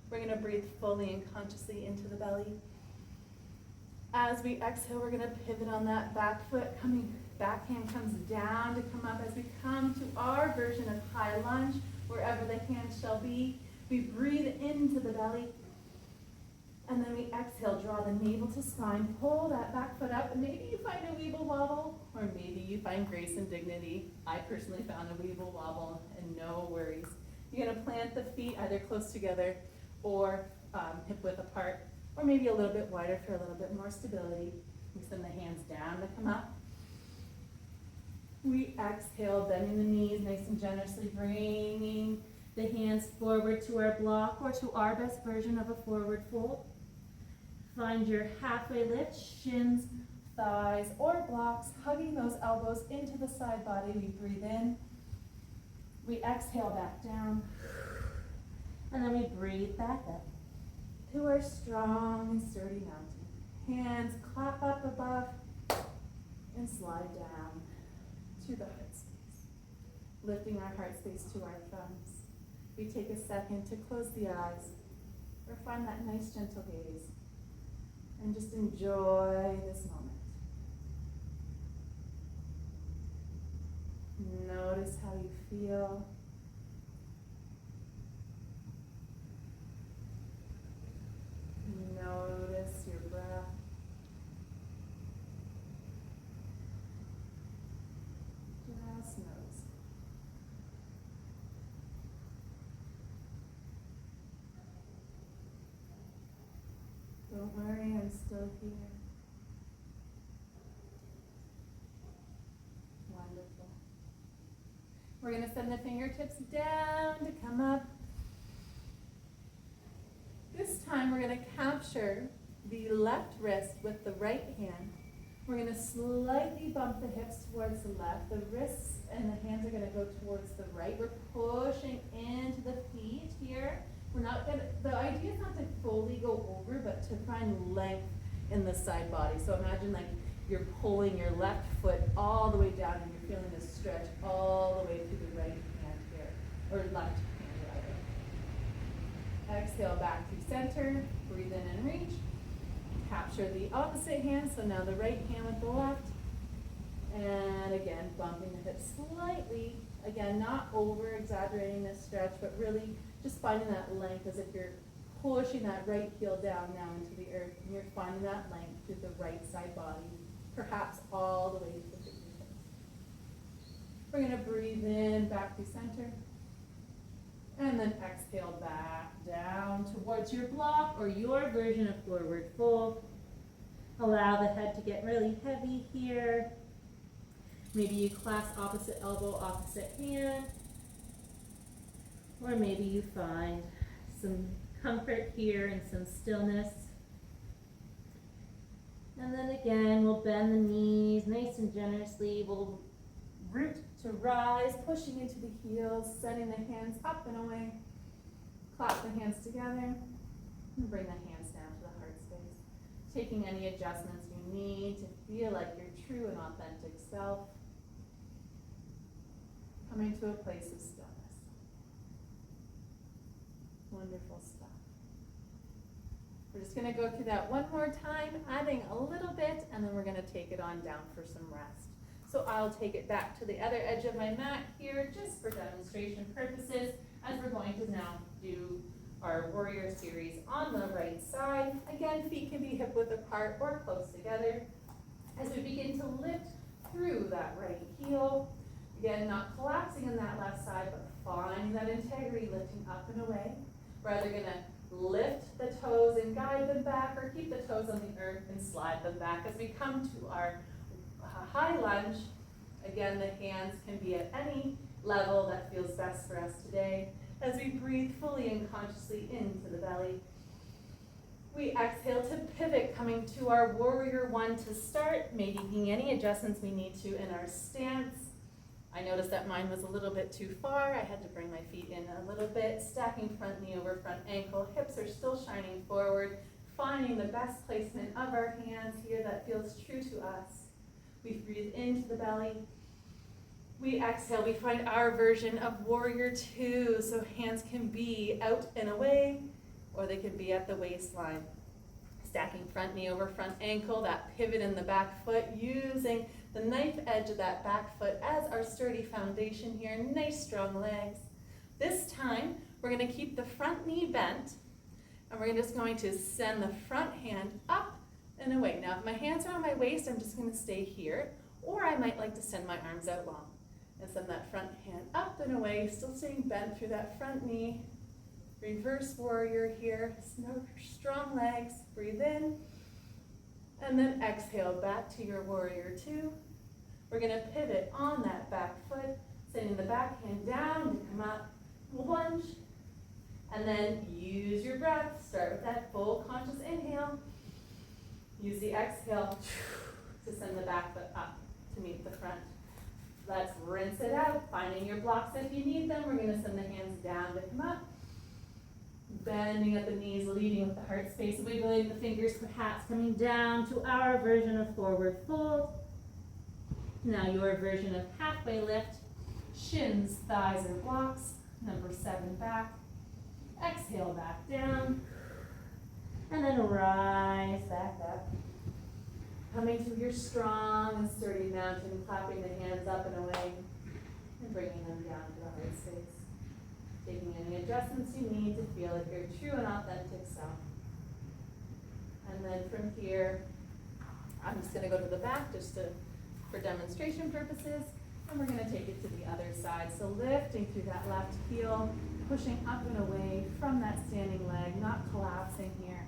Speaker 1: We're going to breathe fully and consciously into the belly. As we exhale, we're going to pivot on that back foot. Back hand comes down to come up as we come to our version of high lunge, wherever the hand shall be. We breathe into the belly. And then we exhale, draw the navel to spine, pull that back foot up, and maybe you find a weeble wobble, or maybe you find grace and dignity. I personally found a weeble wobble, and no worries. You're going to plant the feet either close together or hip width apart, or maybe a little bit wider for a little bit more stability. We send the hands down to come up. We exhale, bending the knees nice and generously, bringing the hands forward to our block or to our best version of a forward fold. Find your halfway lift, shins, thighs, or blocks, hugging those elbows into the side body. We breathe in. We exhale back down. And then we breathe back up to our strong and sturdy mountain. Hands clap up above and slide down to the heart space. Lifting our heart space to our thumbs. We take a second to close the eyes or find that nice gentle gaze and just enjoy this moment. Notice how you feel. Notice your breath. Just notice. Don't worry, I'm still here. Wonderful. We're going to send the fingertips down to come up. This time we're going to capture the left wrist with the right hand. We're going to slightly bump the hips towards the left. The wrists and the hands are going to go towards the right. We're pushing into the feet here. We're not going to, the idea is not to fully go over, but to find length in the side body. So imagine like you're pulling your left foot all the way down and you're feeling this stretch all the way to the right hand here, or left hand rather. Exhale back to center, breathe in and reach. Capture the opposite hand, so now the right hand with the left. And again, bumping the hips slightly. Again, not over exaggerating this stretch, but really just finding that length as if you're pushing that right heel down now into the earth, and you're finding that length through the right side body, perhaps all the way to the fingertips. We're going to breathe in back to center, and then exhale back down towards your block or your version of forward fold. Allow the head to get really heavy here. Maybe you clasp opposite elbow, opposite hand. Or maybe you find some comfort here and some stillness. And then again, we'll bend the knees nice and generously. We'll root to rise, pushing into the heels, sending the hands up and away. Clap the hands together and bring the hands down to the heart space. Taking any adjustments you need to feel like your true and authentic self. Coming to a place of stillness. Wonderful stuff. We're just going to go through that one more time, adding a little bit, and then we're going to take it on down for some rest. So I'll take it back to the other edge of my mat here, just for demonstration purposes, as we're going to now do our warrior series on the right side. Again, feet can be hip width apart or close together. As we begin to lift through that right heel, again, not collapsing in that left side, but finding that integrity, lifting up and away. We're either gonna lift the toes and guide them back, or keep the toes on the earth and slide them back. As we come to our high lunge, again, the hands can be at any level that feels best for us today. As we breathe fully and consciously into the belly, we exhale to pivot, coming to our warrior one to start, making any adjustments we need to in our stance. I noticed that mine was a little bit too far. I had to bring my feet in a little bit, stacking front knee over front ankle. Hips are still shining forward, finding the best placement of our hands here that feels true to us. We breathe into the belly. We exhale, we find our version of warrior two. So hands can be out and away, or they can be at the waistline. Stacking front knee over front ankle, that pivot in the back foot, using the knife edge of that back foot as our sturdy foundation here. Nice strong legs. This time, we're gonna keep the front knee bent, and we're just going to send the front hand up and away. Now, if my hands are on my waist, I'm just gonna stay here, or I might like to send my arms out long and send that front hand up and away, still staying bent through that front knee. Reverse warrior here, strong legs, breathe in, and then exhale back to your warrior two. We're gonna pivot on that back foot, sending the back hand down to come up, lunge, and then use your breath. Start with that full conscious inhale. Use the exhale to send the back foot up to meet the front. Let's rinse it out, finding your blocks if you need them. We're gonna send the hands down to come up. Bending at the knees, leading with the heart space, wiggling the fingers, perhaps coming down to our version of forward fold. Now your version of halfway lift, shins, thighs, or blocks. Number 7 back. Exhale back down. And then rise back up. Coming to your strong and sturdy mountain, clapping the hands up and away, and bringing them down to the heart space. Taking any adjustments you need to feel like your true and authentic self. And then from here, I'm just going to go to the back for demonstration purposes, and we're going to take it to the other side. So lifting through that left heel, pushing up and away from that standing leg, not collapsing here.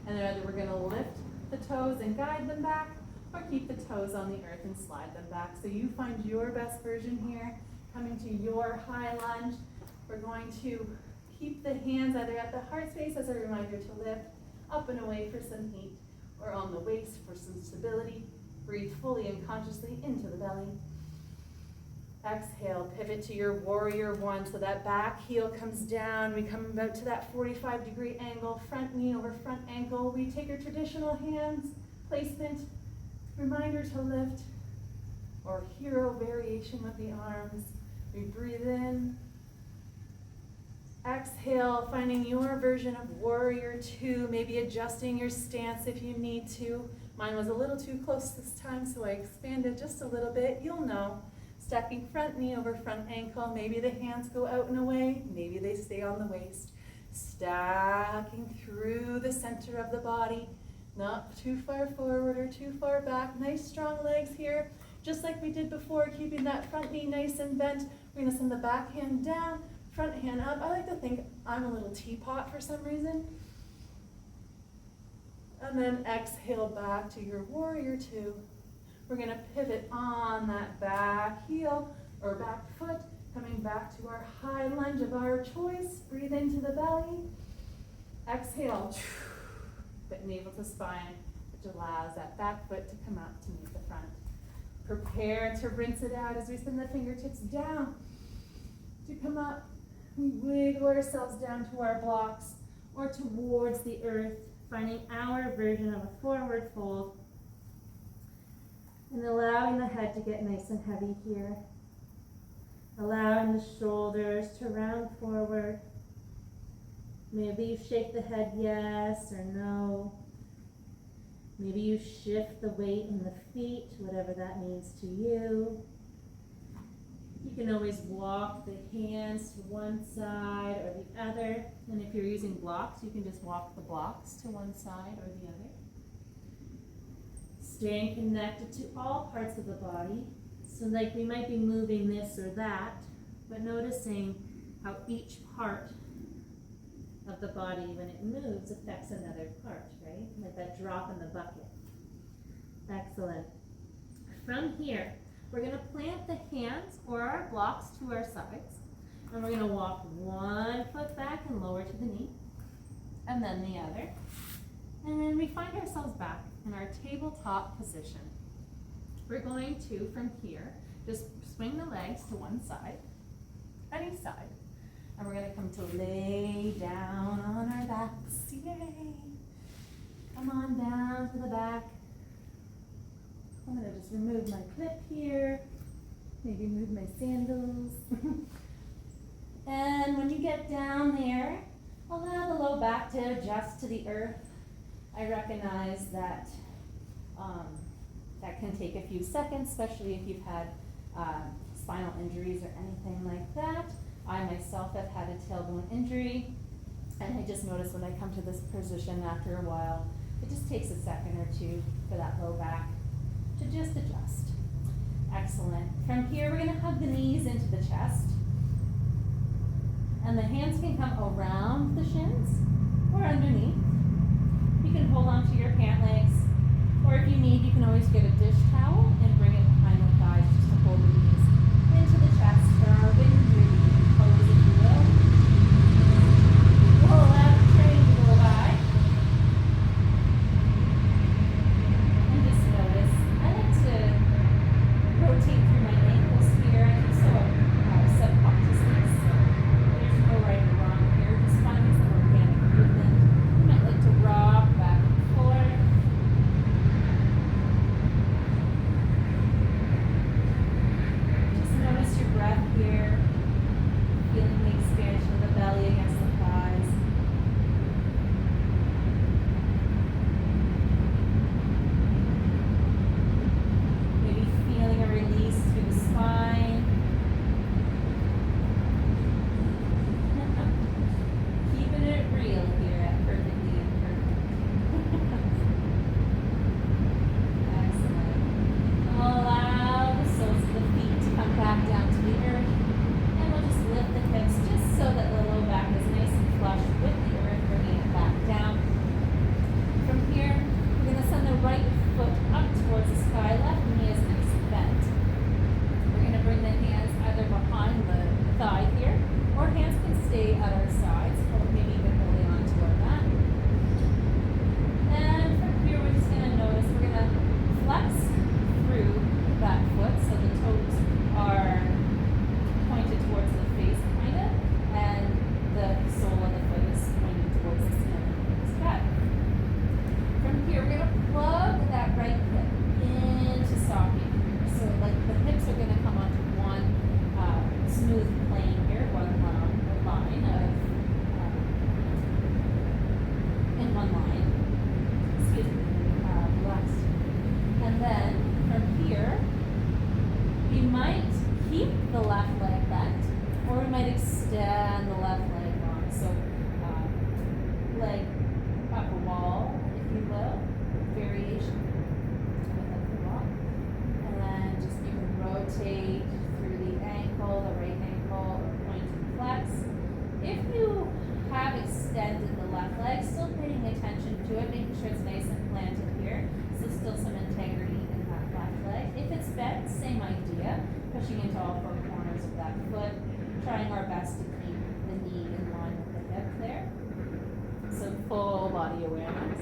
Speaker 1: And then either we're going to lift the toes and guide them back, or keep the toes on the earth and slide them back. So you find your best version here. Coming to your high lunge, we're going to keep the hands either at the heart space as a reminder to lift, up and away for some heat, or on the waist for some stability. Breathe fully and consciously into the belly. Exhale, pivot to your warrior one, so that back heel comes down. We come about to that 45-degree angle, front knee over front ankle. We take our traditional hands placement, reminder to lift, or hero variation with the arms. We breathe in. Exhale, finding your version of warrior two, maybe adjusting your stance if you need to. Mine was a little too close this time, so I expanded just a little bit. You'll know. Stacking front knee over front ankle. Maybe the hands go out and away. Maybe they stay on the waist. Stacking through the center of the body. Not too far forward or too far back. Nice strong legs here. Just like we did before, keeping that front knee nice and bent. We're going to send the back hand down, front hand up. I like to think I'm a little teapot for some reason. And then exhale back to your warrior two. We're going to pivot on that back heel or back foot, coming back to our high lunge of our choice. Breathe into the belly. Exhale, bit navel to spine, which allows that back foot to come up to meet the front. Prepare to rinse it out as we send the fingertips down to come up. We wiggle ourselves down to our blocks or towards the earth, finding our version of a forward fold. And allowing the head to get nice and heavy here. Allowing the shoulders to round forward. Maybe you shake the head yes or no. Maybe you shift the weight in the feet, whatever that means to you. You can always walk the hands to one side or the other. And if you're using blocks, you can just walk the blocks to one side or the other. Staying connected to all parts of the body. So like we might be moving this or that, but noticing how each part of the body, when it moves, affects another part, right? Like that drop in the bucket. Excellent. From here, we're going to plant the hands or our blocks to our sides, and we're going to walk one foot back and lower to the knee, and then the other. And then we find ourselves back in our tabletop position. We're going to, from here, just swing the legs to one side, any side. And we're going to come to lay down on our backs. Yay! Come on down to the back. I'm going to just remove my clip here. Maybe move my sandals. And when you get down there, allow the low back to adjust to the earth. I recognize that that can take a few seconds, especially if you've had spinal injuries or anything like that. I myself have had a tailbone injury, and I just noticed when I come to this position after a while, it just takes a second or two for that low back to just adjust. Excellent. From here, we're going to hug the knees into the chest, and the hands can come around the shins or underneath. You can hold on to your pant legs, or if you need, you can always get a dish towel and bring it behind the thighs just to hold the knees into the chest for our wind breathing pose, if you will. We'll allow the train to go by. And just notice, I like to rotate through my ankles here. I do so subconsciously, so there's no right or wrong here. Just finding some organic movement. You might like to rock back and forth. Just notice your breath here, feeling the expansion of the belly against the thighs. Maybe feeling a release through the spine. Keeping it real here at Perfectly Imperfect. Excellent. Allow the soles of the feet to come back down to the earth. And we'll just lift the hips just so that the low back is nice and flush with the earth, bringing it back down. From here, we're going to send the right foot up towards the sky. Left knee is nice and bent. We're going to bring the hands either behind the thigh here, or hands can stay at our sides, or maybe even holding on to our mat. And from here, we're just going to notice we're going to flex through that foot so the toes are pointed towards the face, kind of, and the sole of the foot is pointing towards the ceiling of the sky. From here, we're going to plug that right hip into socket here. So like the hips are going to come onto one smooth plane here, one line of, in one line. Excuse me, relaxed. And then from here, we might keep the left leg bent, or we might extend the left leg long. So leg up a wall, if you will, variation within the walk. And then just you can rotate through the ankle, the right ankle, or point and flex. If you have extended the left leg, still paying attention to it, making sure it's nice and planted here, so still some integrity in that left leg. If it's bent, same idea, pushing into all four corners of that foot, trying our best to keep the knee in line with the hip there. So full body awareness.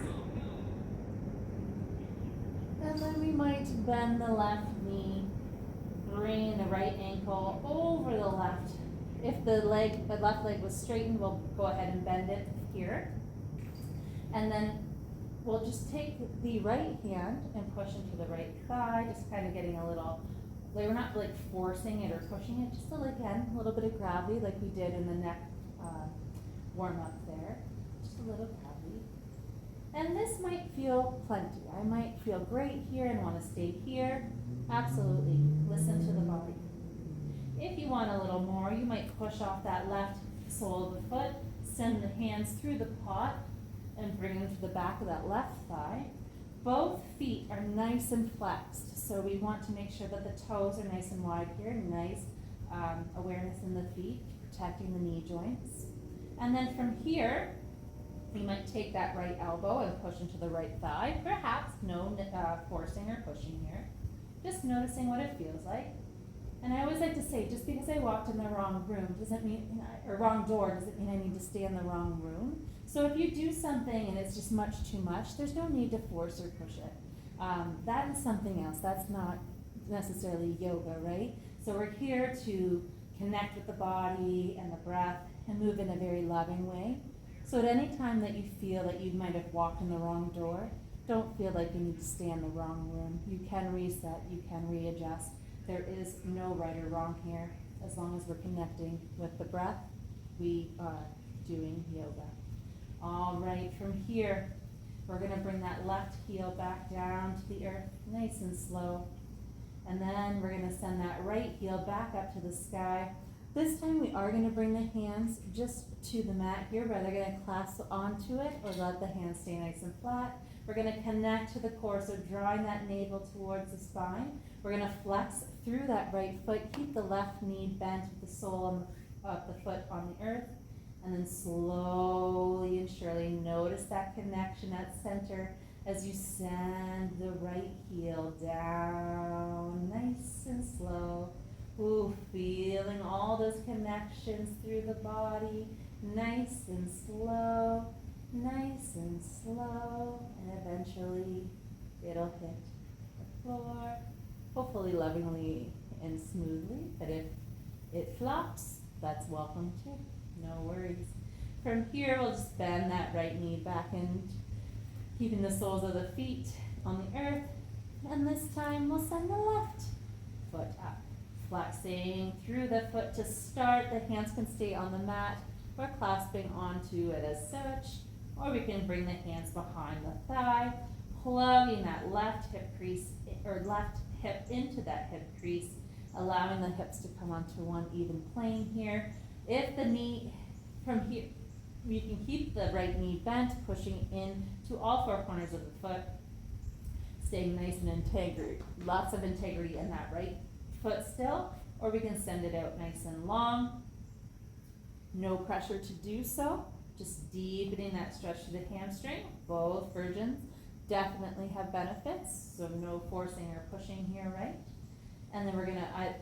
Speaker 1: And then we might bend the left knee, bring the right ankle over the left. If the left leg was straightened, we'll go ahead and bend it here. And then we'll just take the right hand and push into the right thigh, just kind of getting a little, like we're not like forcing it or pushing it, just again, a little bit of gravity like we did in the neck warm up there. Just a little gravity. And this might feel plenty. I might feel great here and want to stay here. Absolutely. Listen to the body.
Speaker 2: If you want a little more, you might push off that left sole of the foot, send the hands through the pot, and bring them to the back of that left thigh. Both feet are nice and flexed, so we want to make sure that the toes are nice and wide here, nice awareness in the feet, protecting the knee joints. And then from here, you might take that right elbow and push into the right thigh, perhaps no forcing or pushing here, just noticing what it feels like. And I always like to say, just because I walked in the wrong room doesn't mean, or wrong door doesn't mean I need to stay in the wrong room. So if you do something and it's just much too much, there's no need to force or push it. That is something else. That's not necessarily yoga, right? So we're here to connect with the body and the breath and move in a very loving way. So at any time that you feel that you might have walked in the wrong door, don't feel like you need to stay in the wrong room. You can reset, you can readjust. There is no right or wrong here. As long as we're connecting with the breath, we are doing yoga. All right, from here, we're gonna bring that left heel back down to the earth, nice and slow. And then we're gonna send that right heel back up to the sky. This time we are gonna bring the hands just to the mat here, whether they're gonna clasp onto it or let the hands stay nice and flat. We're gonna connect to the core, so drawing that navel towards the spine. We're gonna flex through that right foot, keep the left knee bent with the sole of the foot on the earth, and then slowly and surely notice that connection at center as you send the right heel down, nice and slow. Ooh, feeling all those connections through the body, nice and slow, and eventually it'll hit the floor, hopefully lovingly and smoothly, but if it flops, that's welcome too, no worries. From here, we'll just bend that right knee back and keeping the soles of the feet on the earth, and this time we'll send the left foot up. Flexing through the foot to start, the hands can stay on the mat or clasping onto it as such, or we can bring the hands behind the thigh, plugging that left hip crease, or left hip into that hip crease, allowing the hips to come onto one even plane here. If the knee, from here, we can keep the right knee bent, pushing in to all four corners of the foot, staying nice and integrity, lots of integrity in that right foot still, or we can send it out nice and long. No pressure to do so, just deepening that stretch to the hamstring. Both versions definitely have benefits, so no forcing or pushing here, right? And then we're gonna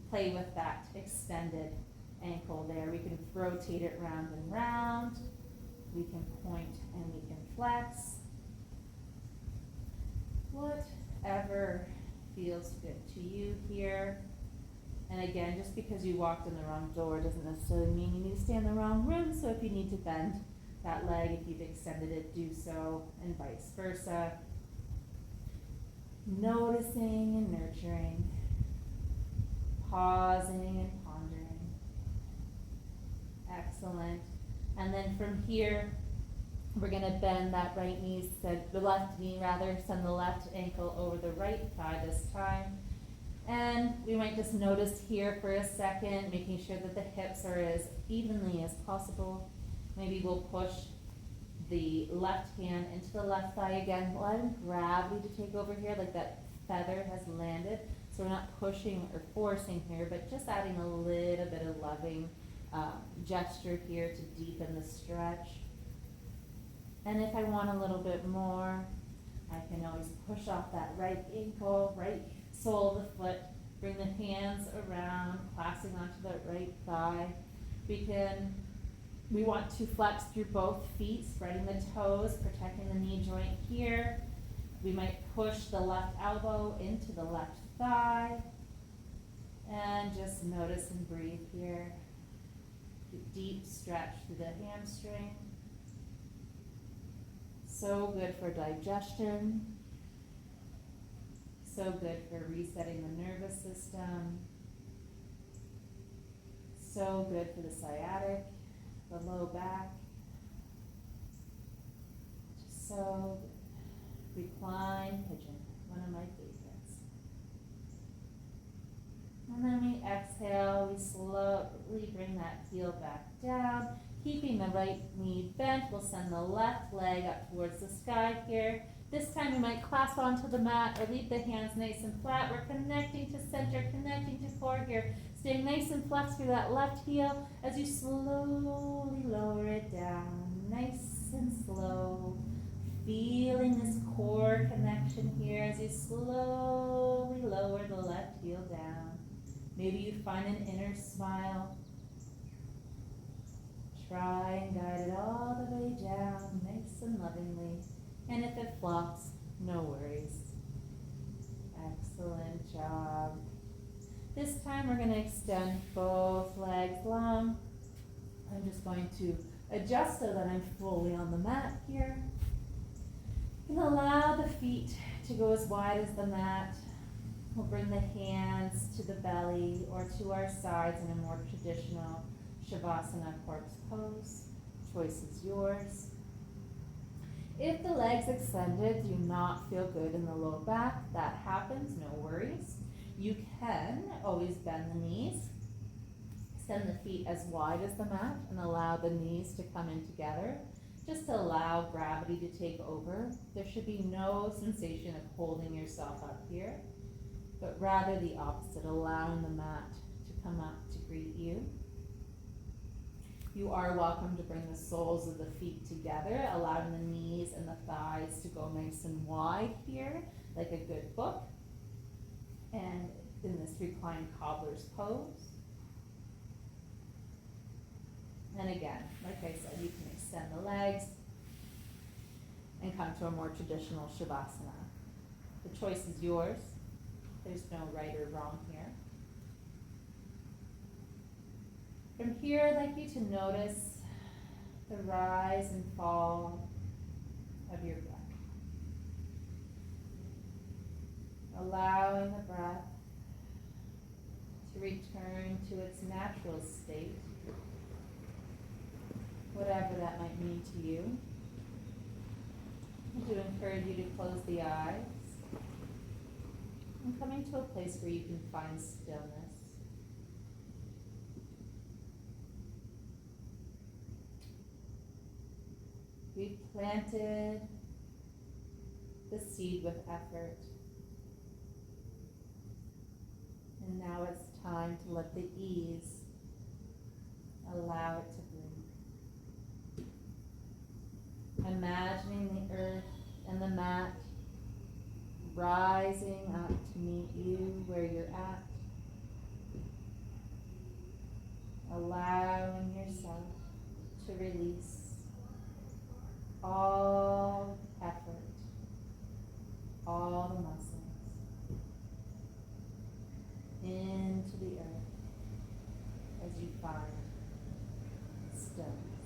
Speaker 2: play with that extended ankle there. We can rotate it round and round. We can point and we can flex. Whatever feels good to you here. And again, just because you walked in the wrong door doesn't necessarily mean you need to stay in the wrong room. So if you need to bend that leg, if you've extended it, do so, and vice versa. Noticing and nurturing, pausing and pondering. Excellent. And then from here, we're gonna bend that right knee, the left knee rather, send the left ankle over the right thigh this time. And we might just notice here for a second, making sure that the hips are as evenly as possible. Maybe we'll push the left hand into the left thigh again, allowing gravity to take over here, like that feather has landed. So we're not pushing or forcing here, but just adding a little bit of loving gesture here to deepen the stretch. And if I want a little bit more, I can always push off that right ankle, right sole of the foot, bring the hands around, clasping onto the right thigh. We want to flex through both feet, spreading the toes, protecting the knee joint here. We might push the left elbow into the left thigh. And just notice and breathe here. Deep stretch through the hamstring. So good for digestion. So good for resetting the nervous system. So good for the sciatic, the low back. Just so good. Recline pigeon, one of my favorites. And then we exhale, we slowly bring that heel back down. Keeping the right knee bent, we'll send the left leg up towards the sky here. This time we might clasp onto the mat or leave the hands nice and flat. We're connecting to center, connecting to core here. Staying nice and flex through that left heel as you slowly lower it down, nice and slow. Feeling this core connection here as you slowly lower the left heel down. Maybe you find an inner smile. Try and guide it all the way down, nice and lovingly. And if it flops, no worries. Excellent job. This time we're going to extend both legs long. I'm just going to adjust so that I'm fully on the mat here. And allow the feet to go as wide as the mat. We'll bring the hands to the belly or to our sides in a more traditional Shavasana corpse pose. Choice is yours. If the legs extended do not feel good in the low back, that happens, no worries. You can always bend the knees. Extend the feet as wide as the mat and allow the knees to come in together. Just to allow gravity to take over. There should be no sensation of holding yourself up here, but rather the opposite, allowing the mat to come up to greet you. You are welcome to bring the soles of the feet together, allowing the knees and the thighs to go nice and wide here, like a good book. And in this reclined cobbler's pose. And again, like I said, you can extend the legs and come to a more traditional Shavasana. The choice is yours. There's no right or wrong here. From here, I'd like you to notice the rise and fall of your breath. Allowing the breath to return to its natural state, whatever that might mean to you. I do encourage you to close the eyes and coming to a place where you can find stillness. We planted the seed with effort. And now it's time to let the ease allow it to bloom. Imagining the earth and the mat rising up to meet you where you're at. Allowing yourself to release all effort, all the muscles into the earth as you find stillness.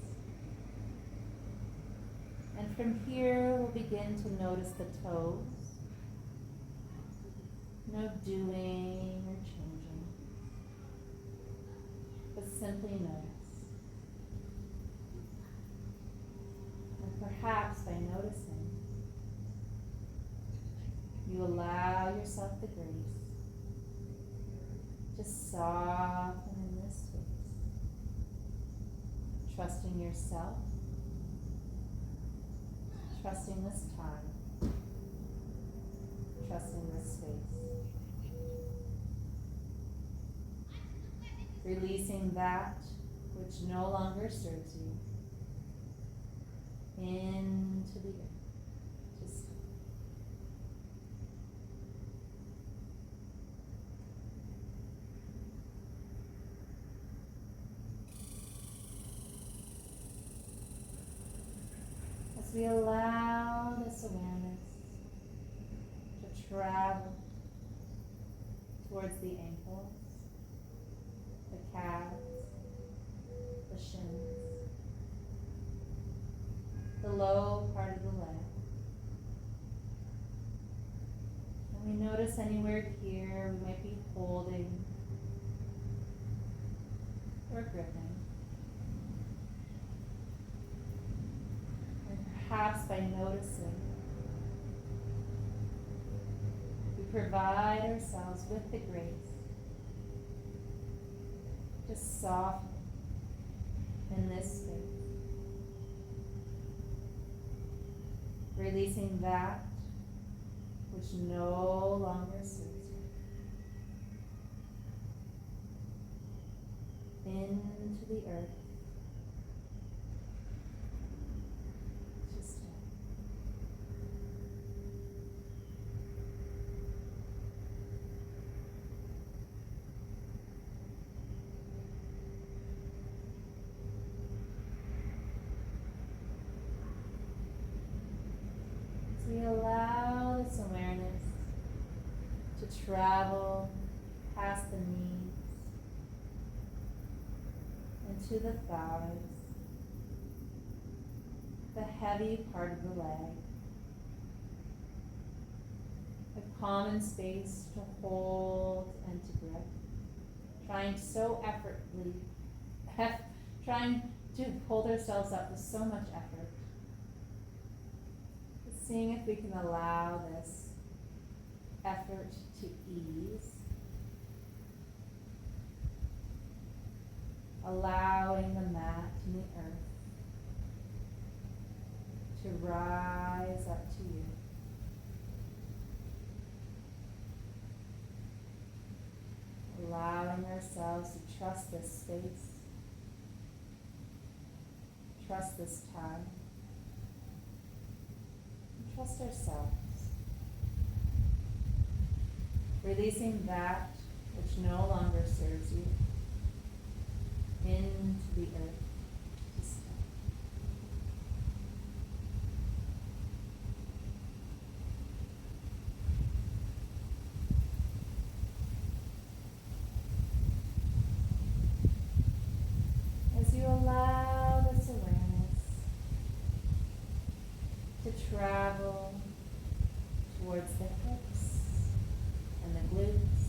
Speaker 2: And from here, we'll begin to notice the toes. No doing or changing, but simply notice. And perhaps by noticing, you allow yourself the grace to soften in this space, trusting yourself, trusting this time, trusting this space. Releasing that which no longer serves you into the earth. Just as we allow this awareness to travel towards the ankles, the calves, the shins, the low part of the leg. And we notice anywhere here we might be holding or gripping. And perhaps by noticing, we provide ourselves with the grace to soften in this space. Releasing that which no longer serves you. Into the earth. To stay. So we allow this awareness to travel past the knees into the thighs, the heavy part of the leg, a common space to hold and to grip, trying to hold ourselves up with so much effort. But seeing if we can allow this effort to ease, allowing the mat and the earth to rise up to you. Allowing ourselves to trust this space, trust this time, and trust ourselves. Releasing that which no longer serves you into the earth to stay. As you allow this awareness to travel towards the hips and the glutes,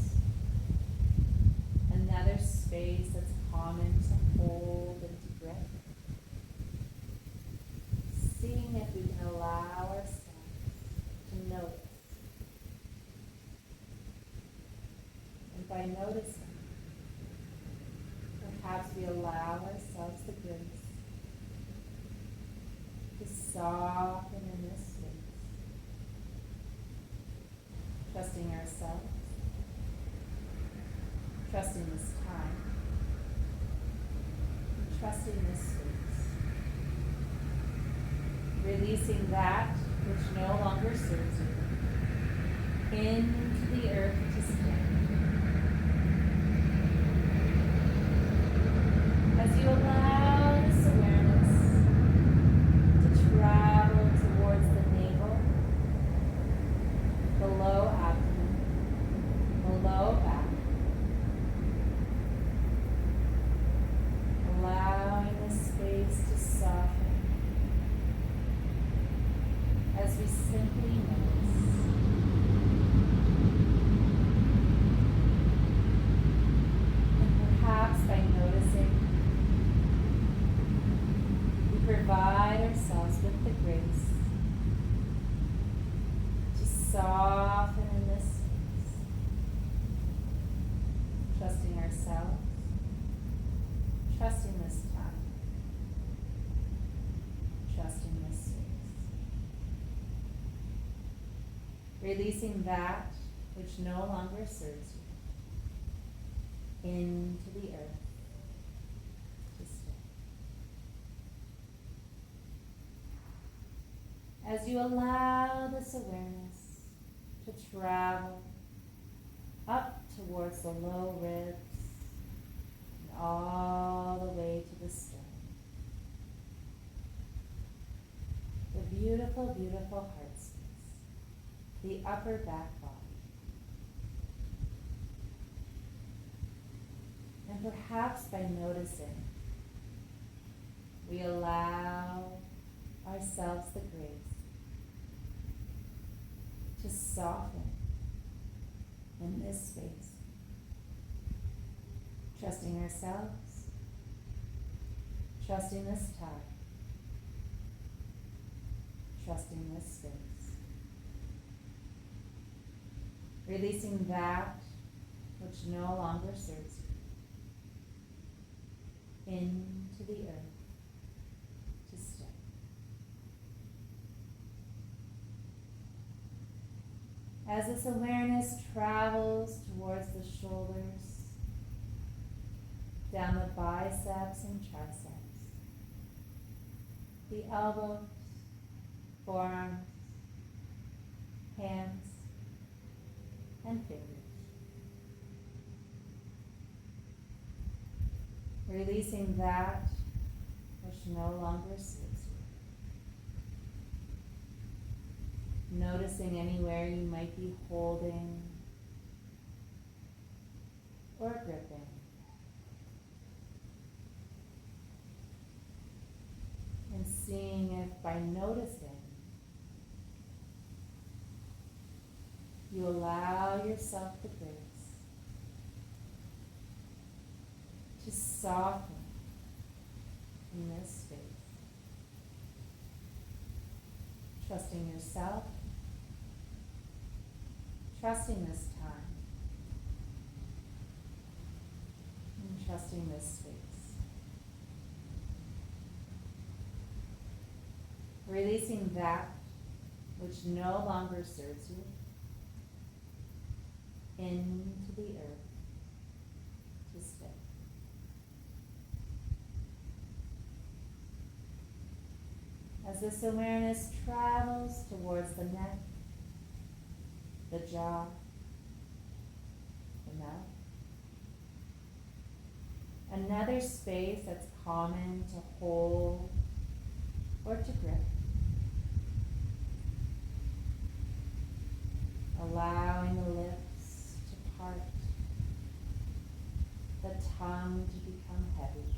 Speaker 2: another space that's common to hold and to grip. Seeing if we can allow ourselves to notice. And by noticing, perhaps we allow ourselves the grace to soften in this space, trusting ourselves, trusting this time, trusting this space, releasing that which no longer serves you into the earth to stay. As you allow this awareness to travel towards the navel, the low abdomen, the low back, allowing the space to soften as we simply notice. And perhaps by noticing, we provide ourselves with the grace to soften in this space, trusting ourselves, trusting this time, trusting this space. Releasing that which no longer serves you into the earth to stay. As you allow this awareness to travel up towards the low ribs and all the way to the sternum. The beautiful, beautiful heart space, the upper back body. And perhaps by noticing, we allow ourselves the grace to soften in this space, trusting ourselves, trusting this time, trusting this space, releasing that which no longer serves into the earth to stay. As this awareness travels towards the shoulders, down the biceps and triceps, the elbows, forearms, hands, and fingers. Releasing that which no longer serves you. Noticing anywhere you might be holding or gripping. And seeing if by noticing you allow yourself the grace to soften in this space. Trusting yourself, trusting this time, and trusting this space. Releasing that which no longer serves you into the earth to stay. As this awareness travels towards the neck, the jaw, the mouth, another space that's common to hold or to grip. Allowing the lips to part, the tongue to become heavy.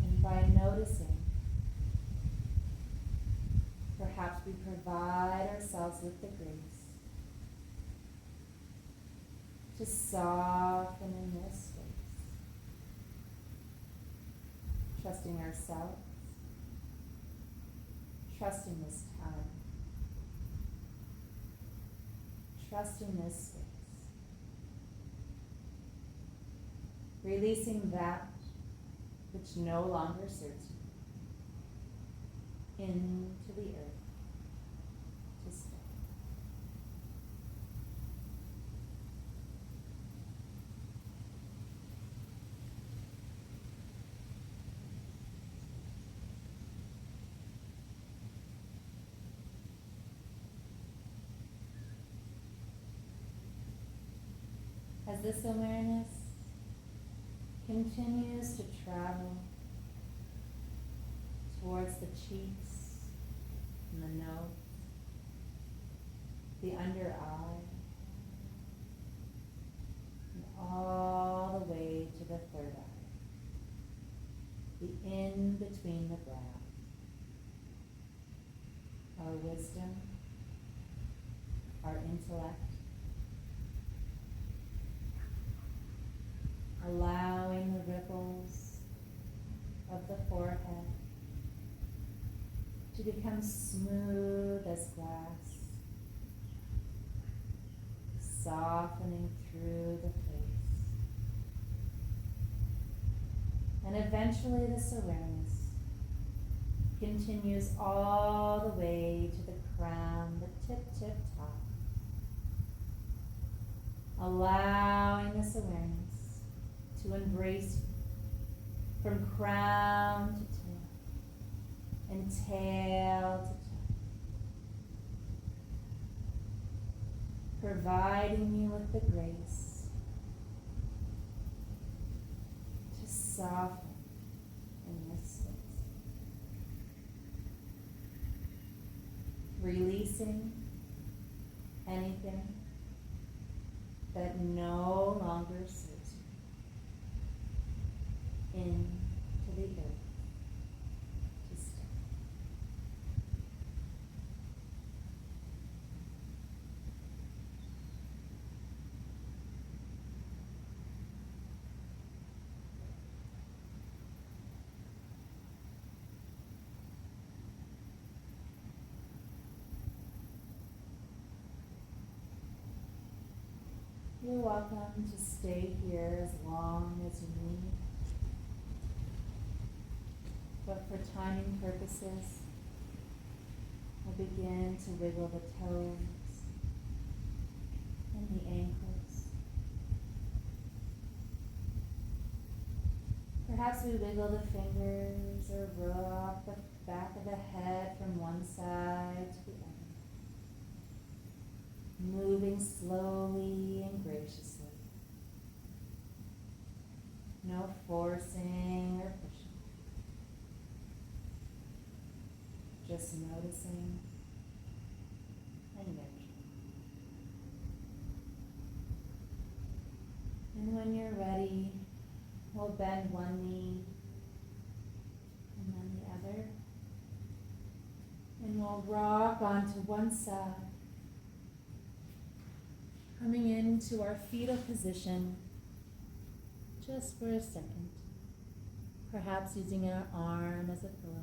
Speaker 2: And by noticing, perhaps we provide ourselves with the grace to soften in this space, trusting ourselves, trusting this time, trusting this space, releasing that which no longer serves you into the earth to stay. As this awareness continues to travel towards the cheeks and the nose, the under eye, and all the way to the third eye, the in between the brows, our wisdom, our intellect, allowing the ripples of the forehead to become smooth as glass, softening through the face. And eventually this awareness continues all the way to the crown, the tip top, allowing this awareness to embrace you from crown to tail and tail to toe, providing you with the grace to soften in this space, releasing anything that no longer serves you into the earth to stay. You're welcome to stay here as long as you need. But for timing purposes, we'll begin to wiggle the toes and the ankles. Perhaps we wiggle the fingers or rock the back of the head from one side to the other, moving slowly and graciously. No forcing or pushing. Just noticing and nurturing. And when you're ready, we'll bend one knee and then the other. And we'll rock onto one side, coming into our fetal position just for a second, perhaps using our arm as a pillow.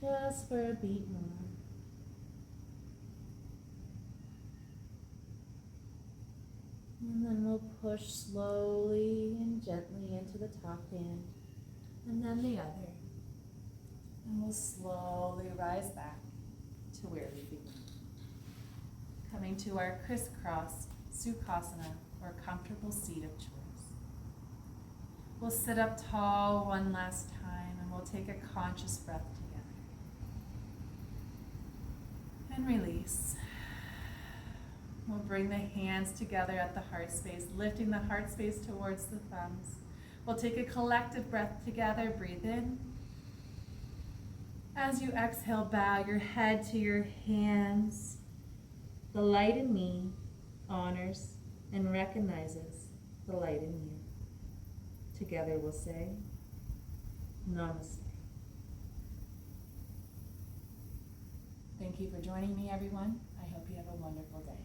Speaker 2: Just for a beat more. And then we'll push slowly and gently into the top hand, and then the other. And we'll slowly rise back to where we began. Coming to our crisscross Sukhasana, or comfortable seat of choice. We'll sit up tall one last time, and we'll take a conscious breath together. And release. We'll bring the hands together at the heart space, lifting the heart space towards the thumbs. We'll take a collective breath together. Breathe in. As you exhale, bow your head to your hands. The light in me honors and recognizes the light in you. Together we'll say, Namaste. Thank you for joining me, everyone. I hope you have a wonderful day.